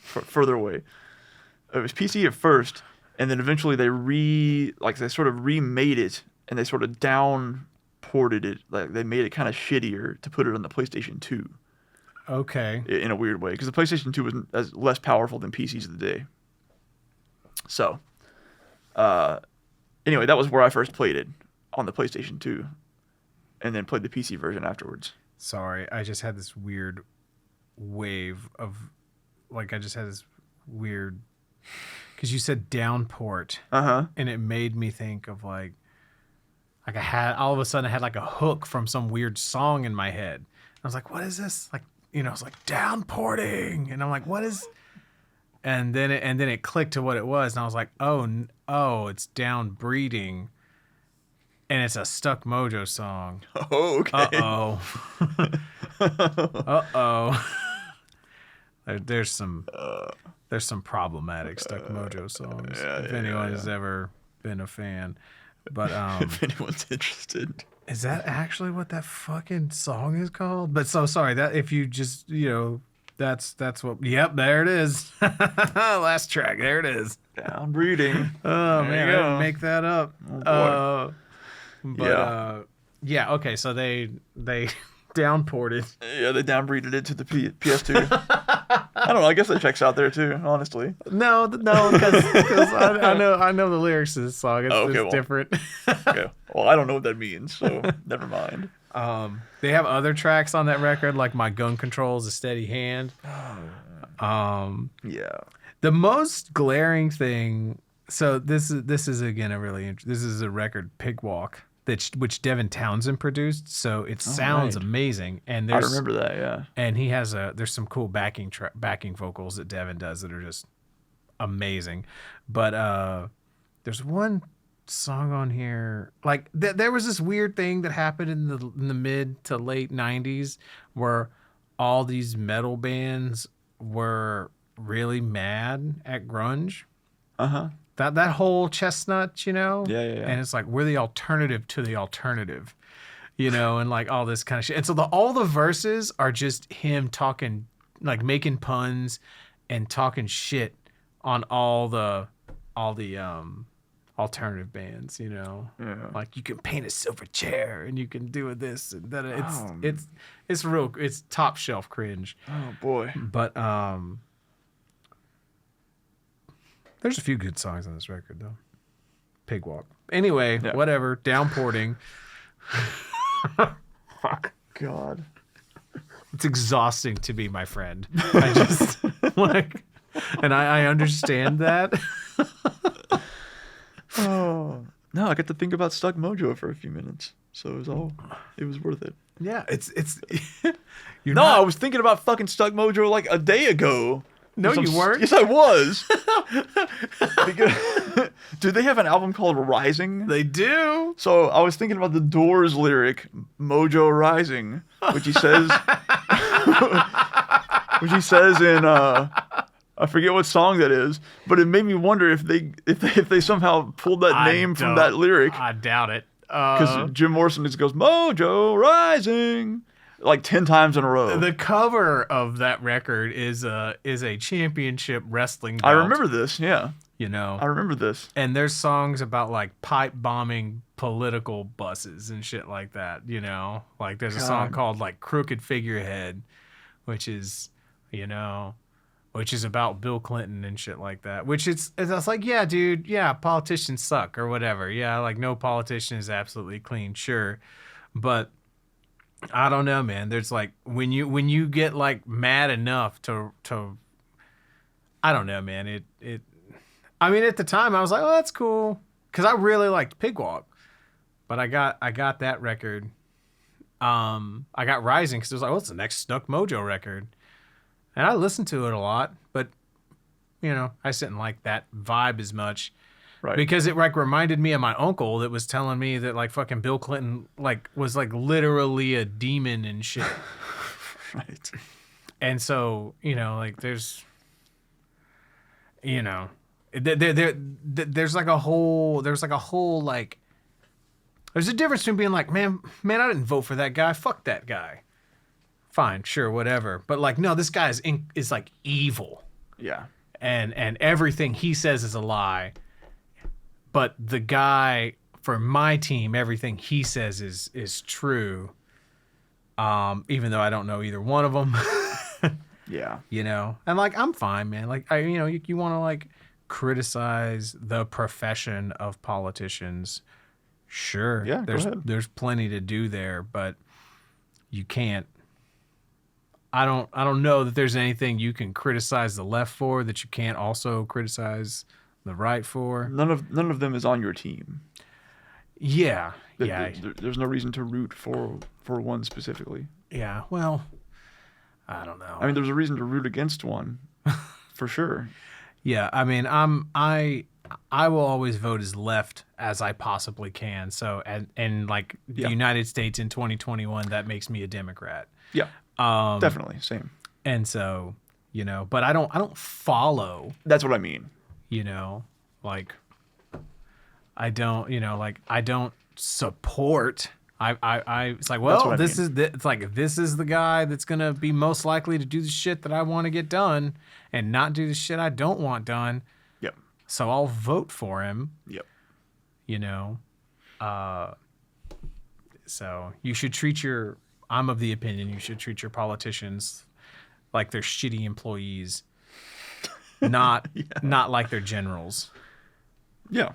Further away. It was PC at first, and then eventually they sort of remade it, and they sort of down-ported it. Like they made it kind of shittier to put it on the PlayStation 2. Okay. In a weird way, because the PlayStation 2 was less powerful than PCs of the day. So, anyway, that was where I first played it, on the PlayStation 2, and then played the PC version afterwards. Sorry, I just had this weird wave of, like, because you said downport, and it made me think of like all of a sudden I had like a hook from some weird song in my head. I was like, what is this? Like, it's like downporting, and I'm like, what is and then it clicked to what it was, and I was like, oh, it's down breeding, and it's a Stuck Mojo song. Oh, okay. Uh-oh. There's some problematic Stuck Mojo songs. If anyone has ever been a fan. But if anyone's interested. Is that actually what that fucking song is called? But so sorry, that if you just, that's what, yep, there it is. Last track, there it is. Down breeding. Oh, man, I didn't make that up. Oh, boy. Yeah, okay, so they downported. Yeah, they downbreeded it to the PS2. I don't know. I guess that checks out there too. Honestly, no, because I know the lyrics to this song. It's different. Okay. Well, I don't know what that means, so never mind. They have other tracks on that record, like "My Gun Control's a Steady Hand." Yeah. The most glaring thing. So this is again this is a record, Pig Walk, which Devin Townsend produced, so it sounds amazing. And I remember that, yeah. And he has there's some cool backing vocals that Devin does that are just amazing. But there's one song on here, like there was this weird thing that happened in the mid to late 90s where all these metal bands were really mad at grunge. That whole chestnut, Yeah. And it's like, we're the alternative to the alternative, and like all this kind of shit. And so all the verses are just him talking, like making puns and talking shit on all the alternative bands, Yeah. Like, you can paint a silver chair and you can do this and that. It's top shelf cringe. Oh boy. But there's a few good songs on this record, though. Pig Walk. Anyway, whatever. Downporting. Fuck. God. It's exhausting to be my friend. I just, and I understand that. Oh. No, I got to think about Stuck Mojo for a few minutes. So it was worth it. Yeah, it's I was thinking about fucking Stuck Mojo like a day ago. No, you weren't. Yes, I was. Do they have an album called Rising? They do. So I was thinking about the Doors lyric, Mojo Rising, which he says, in I forget what song that is, but it made me wonder if they somehow pulled that name from that lyric. I doubt it. Because Jim Morrison just goes, Mojo Rising, like 10 times in a row. The cover of that record is a championship wrestling belt. I remember this, yeah. I remember this. And there's songs about like pipe bombing political buses and shit like that, Like there's a song called like Crooked Figurehead, which is about Bill Clinton and shit like that. Which it's like, yeah, dude, yeah, politicians suck or whatever. Yeah, like no politician is absolutely clean, sure. But I don't know, man. There's like when you get like mad enough to I don't know, man. I mean, at the time I was like, oh, that's cool, because I really liked Pig Walk, but I got that record. I got Rising because it was like, oh, it's the next Stuck Mojo record, and I listened to it a lot, but I just didn't like that vibe as much. Right. Because it like reminded me of my uncle that was telling me that like fucking Bill Clinton like was like literally a demon and shit. Right. And so, like there's there's a difference between being like, man, I didn't vote for that guy. Fuck that guy. Fine, sure, whatever. But like, no, this guy is like evil. Yeah. And everything he says is a lie. But the guy for my team, everything he says is true. Even though I don't know either one of them. Yeah. And like, I'm fine, man. Like, you want to like criticize the profession of politicians. Sure. Yeah. There's plenty to do there, but you can't. I don't know that there's anything you can criticize the left for that you can't also criticize the right for. None of them is on your team. Yeah. There's no reason to root for one specifically. Yeah. Well, I don't know. I mean, there's a reason to root against one. for sure. Yeah, I mean, I will always vote as left as I possibly can. So and like the United States in 2021, that makes me a Democrat. Yeah, definitely same. And so, you know, but I don't follow. That's what I mean. You know, like I don't, you know, like I don't support. It's like, well, it's like this is the guy that's gonna be most likely to do the shit that I want to get done and not do the shit I don't want done. Yep. So I'll vote for him. Yep. You know, so you should treat your. I'm of the opinion you should treat your politicians like they're shitty employees, not like they're generals. Yeah.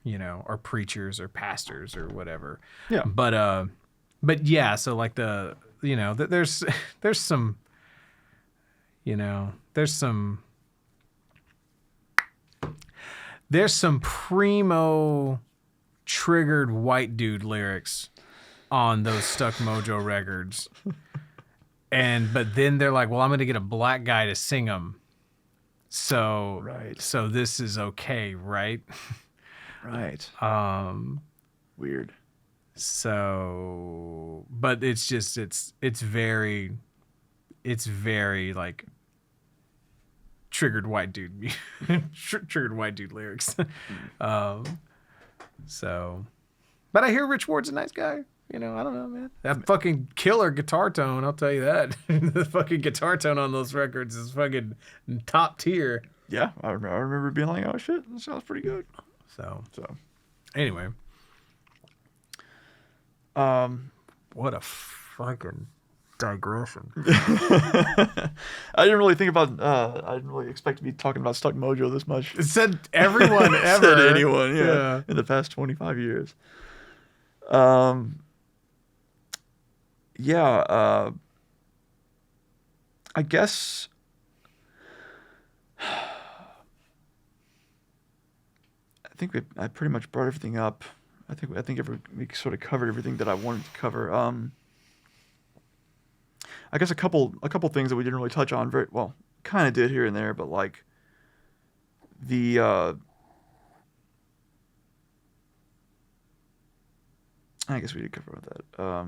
You know, or preachers or pastors or whatever. Yeah. But yeah, so like there's some, you know, there's some primo triggered white dude lyrics on those Stuck Mojo records. But then they're like, well, I'm going to get a black guy to sing them. So this is okay, right? Right. Weird. So, but it's just it's very like triggered white dude triggered white dude lyrics. So, but I hear Rich Ward's a nice guy. You know, I don't know, man. That fucking killer guitar tone, I'll tell you that. The fucking guitar tone on those records is fucking top tier. Yeah, I remember being like, oh shit, that sounds pretty good. So anyway, what a fucking digression. I didn't really think about. I didn't really expect to be talking about Stuck Mojo this much. It said everyone ever. Said anyone, yeah, in the past 25 years. I guess. I pretty much brought everything up. I think we sort of covered everything that I wanted to cover. I guess a couple things that we didn't really touch on very well, kind of did here and there, but like the I guess we did cover that.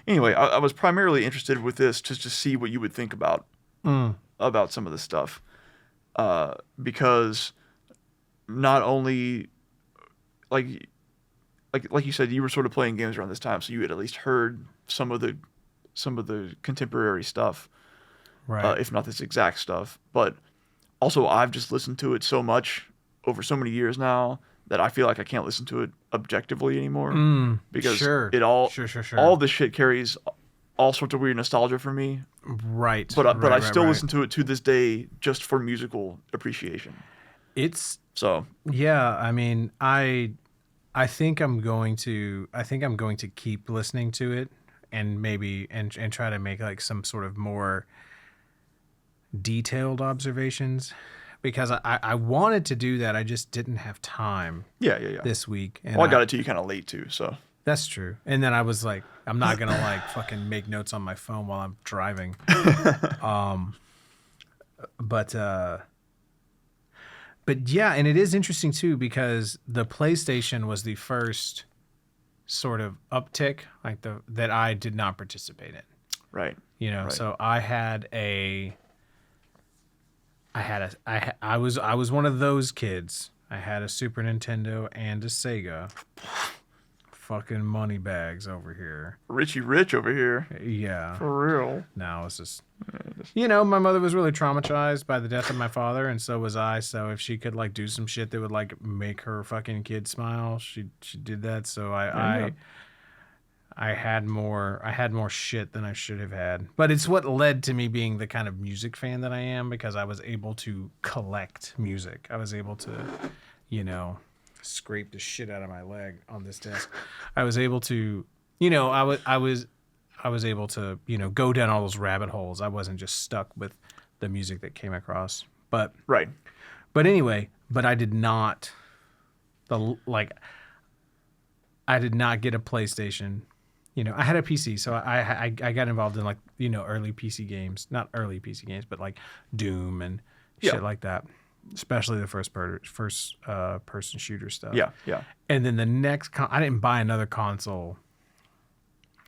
Anyway, I was primarily interested with this just to see what you would think about some of this stuff, because not only like you said, you were sort of playing games around this time, so you had at least heard some of the contemporary stuff, right? If not this exact stuff. But also, I've just listened to it so much over so many years now that I feel like I can't listen to it objectively anymore, because all this shit carries all sorts of weird nostalgia for me. Right. But I still listen to it to this day just for musical appreciation. Yeah, I mean, I think I'm going to keep listening to it and maybe and try to make like some sort of more detailed observations, because I wanted to do that. I just didn't have time. Yeah. This week. And I got it to you kind of late too, so. That's true. And then I was like, I'm not going to like fucking make notes on my phone while I'm driving. But yeah, and it is interesting too, because the PlayStation was the first sort of uptick that I did not participate in. Right. You know, so I was one of those kids. I had a Super Nintendo and a Sega. Fucking money bags over here. Richie Rich over here. Yeah. For real. No, it's just... You know, my mother was really traumatized by the death of my father, and so was I. So if she could, like, do some shit that would, like, make her fucking kid smile, she did that. So I had more shit than I should have had. But it's what led to me being the kind of music fan that I am, because I was able to collect music. I was able to, you know... scrape the shit out of my leg on this desk. I was able to, you know, I was able to, you know, go down all those rabbit holes. I wasn't just stuck with the music that came across. But anyway, I did not get a PlayStation I had a PC, so I got involved in like, early PC games, not early PC games, but like Doom and shit like that, especially the first person shooter stuff. Yeah, yeah. And then the next, I didn't buy another console.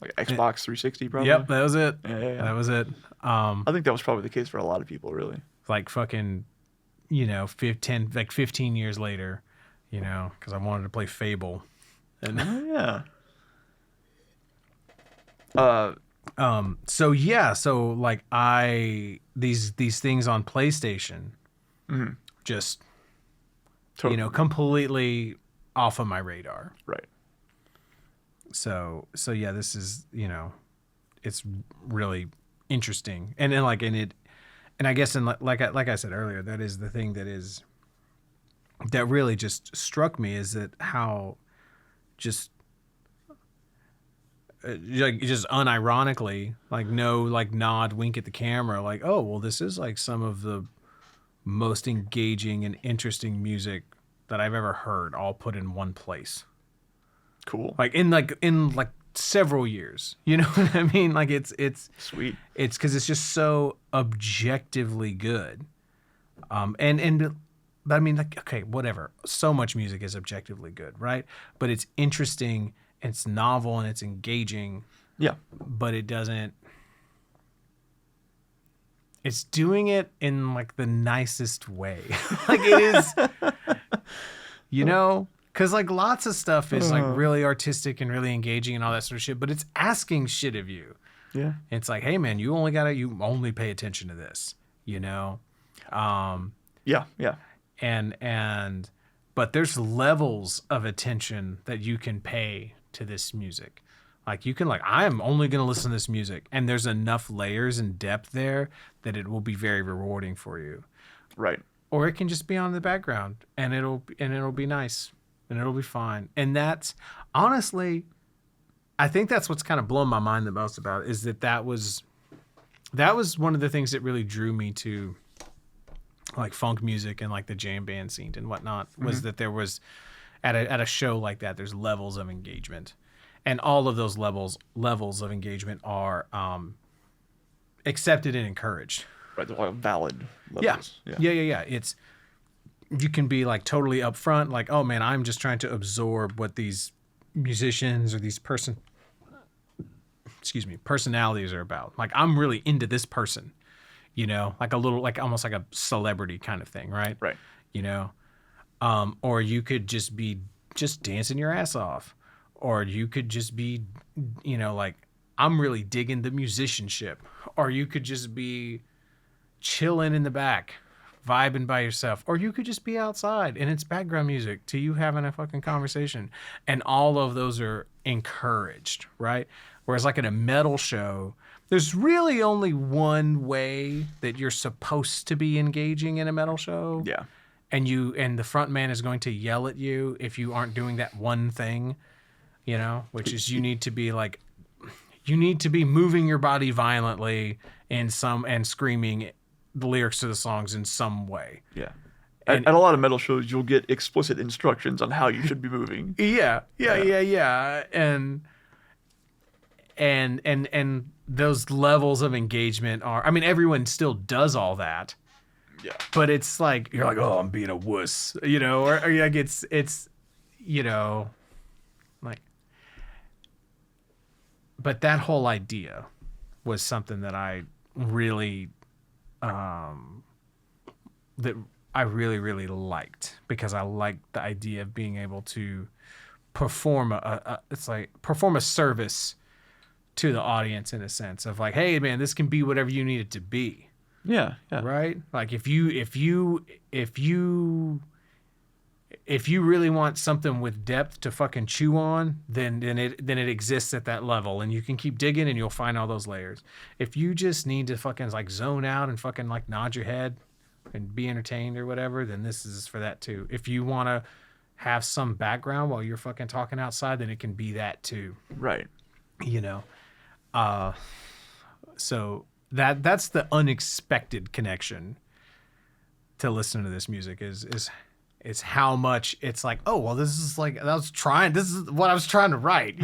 Like Xbox 360, probably. Yep, that was it. Yeah. That was it. I think that was probably the case for a lot of people, really. Like fucking, 15 years later, because I wanted to play Fable. And yeah. So like these things on PlayStation, just Totally. completely off of my radar. Right. So yeah, this is it's really interesting, and then and I guess like I said earlier, that is the thing that really just struck me, is that how just just unironically, like no like nod wink at the camera, like, oh well, this is like some of the most engaging and interesting music that I've ever heard, all put in one place. Cool. Like in several years, you know what I mean? Like it's Sweet. It's because it's just so objectively good. But I mean, like, okay, whatever. So much music is objectively good, right? But it's interesting, it's novel, and it's engaging. Yeah. But it doesn't. It's doing it in like the nicest way. Like it is, because like lots of stuff is like really artistic and really engaging and all that sort of shit, but it's asking shit of you. Yeah. It's like, hey man, you only pay attention to this, Yeah. But there's levels of attention that you can pay to this music. Like you can I'm only going to listen to this music, and there's enough layers and depth there that it will be very rewarding for you. Right. Or it can just be on the background, and it'll be nice, and it'll be fine. And that's honestly, I think that's what's kind of blown my mind the most about it, is that was one of the things that really drew me to like funk music and like the jam band scene and whatnot, was that there was at a show like that, there's levels of engagement. And all of those levels of engagement are accepted and encouraged. Right, they're like valid levels. Yeah. It's, you can be like totally upfront, like, oh man, I'm just trying to absorb what these musicians or these personalities are about. Like I'm really into this person, like a little, like almost like a celebrity kind of thing, right? Right. Or you could just be dancing your ass off. Or you could just be, like, I'm really digging the musicianship. Or you could just be chilling in the back, vibing by yourself. Or you could just be outside and it's background music to you having a fucking conversation. And all of those are encouraged, right? Whereas like at a metal show, there's really only one way that you're supposed to be engaging in a metal show. Yeah. And the front man is going to yell at you if you aren't doing that one thing. Which is you need to be moving your body violently and screaming the lyrics to the songs in some way. Yeah. At a lot of metal shows, you'll get explicit instructions on how you should be moving. Yeah. And those levels of engagement are, I mean, everyone still does all that. Yeah. But it's like, you're like, oh, I'm being a wuss, or like it's, like, but that whole idea was something that I really, really liked, because I liked the idea of being able to perform perform a service to the audience, in a sense of like, hey man, this can be whatever you need it to be. Yeah. Right? Like if you really want something with depth to fucking chew on, then it exists at that level, and you can keep digging and you'll find all those layers. If you just need to fucking like zone out and fucking like nod your head and be entertained or whatever, then this is for that too. If you want to have some background while you're fucking talking outside, then it can be that too. Right. So that's the unexpected connection to listen to this music is how much it's like, oh well, this is what I was trying to write,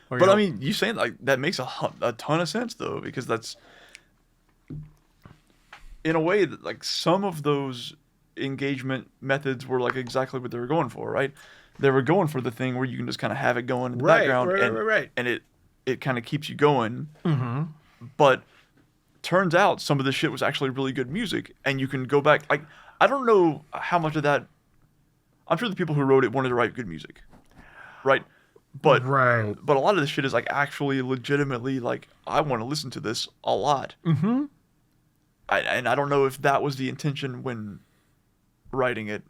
But I mean, you saying like that makes a ton of sense though, because that's in a way that like some of those engagement methods were like exactly what they were going for, right? They were going for the thing where you can just kind of have it going in the background, and it kind of keeps you going. Mm-hmm. But turns out some of this shit was actually really good music, and you can go back. Like, I don't know how much of that. I'm sure the people who wrote it wanted to write good music, right? But a lot of this shit is like actually legitimately like I want to listen to this a lot. Mm-hmm. And I don't know if that was the intention when writing it.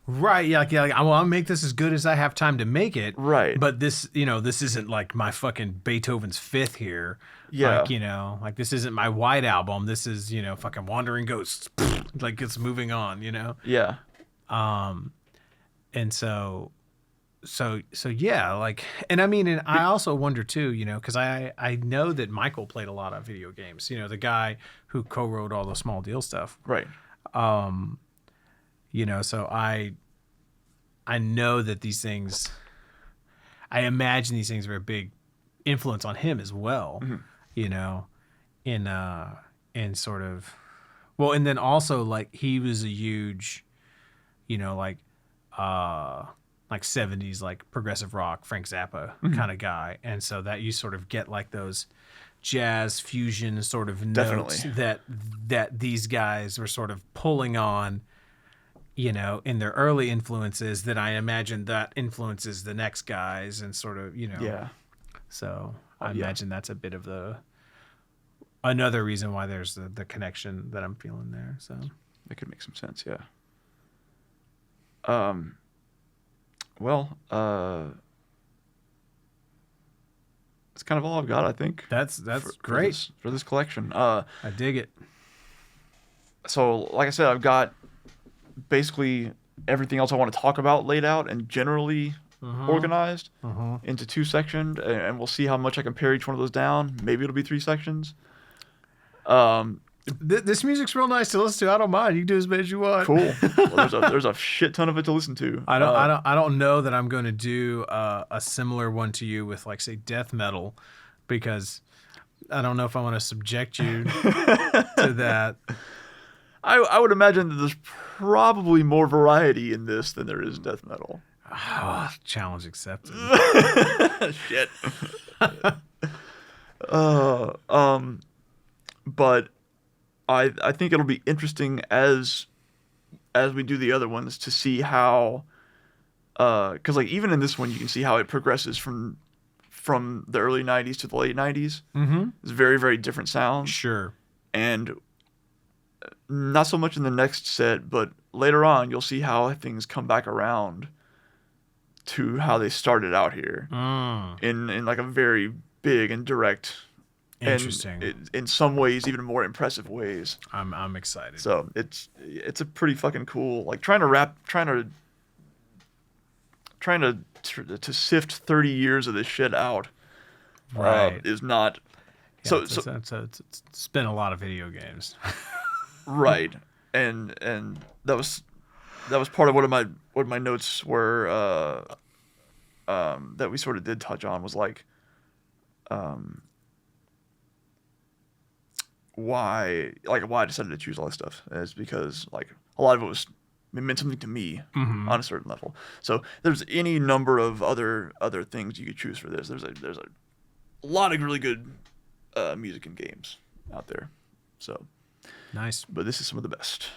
Right, yeah, like I want to make this as good as I have time to make it. Right. But this, this isn't like my fucking Beethoven's Fifth here. Yeah. Like, like this isn't my White Album. This is, fucking Wandering Ghosts. Like it's moving on, Yeah. And so yeah, like, and I mean, and I also wonder too, because I know that Michael played a lot of video games. The guy who co-wrote all the Small Deal stuff. Right. So I know that these things, I imagine these things are a big influence on him as well, in sort of, well, and then also like he was a huge, like 70s, like progressive rock, Frank Zappa kind of guy. And so that you sort of get like those jazz fusion sort of notes that these guys were sort of pulling on, in their early influences, that I imagine that influences the next guys and sort of, Yeah. So I imagine that's a bit of another reason why there's the connection that I'm feeling there. So that could make some sense. Yeah. Well, that's kind of all I've got, I think. That's great for this collection. I dig it. So, like I said, I've got basically everything else I want to talk about laid out and generally organized into 2 sections, and we'll see how much I can pare each one of those down. Maybe it'll be 3 sections. This music's real nice to listen to. I don't mind. You can do as many as you want. Cool. Well, there's a shit ton of it to listen to. I don't know that I'm going to do a similar one to you with, like, say, death metal, because I don't know if I want to subject you to that. I would imagine that there's probably more variety in this than there is death metal. Oh, challenge accepted. Shit. But I think it'll be interesting as we do the other ones to see how, because like even in this one you can see how it progresses from the early 90s to the late 90s. Mm-hmm. It's very, very different sounds. Sure. And not so much in the next set, but later on you'll see how things come back around to how they started out here in like a very big and direct, interesting, and in some ways even more impressive ways. I'm excited. So it's a pretty fucking cool, like trying to sift 30 years of this shit out. Right. Is not. Yeah, it's been a lot of video games. Right. And that was part of what my notes were, that we sort of did touch on, was like, why I decided to choose all this stuff is because like a lot of it meant something to me on a certain level. So there's any number of other things you could choose for this. There's a lot of really good music and games out there. So nice. But this is some of the best.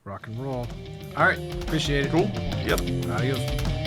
Rock and roll. All right. Appreciate it. Cool. Yep. Adios.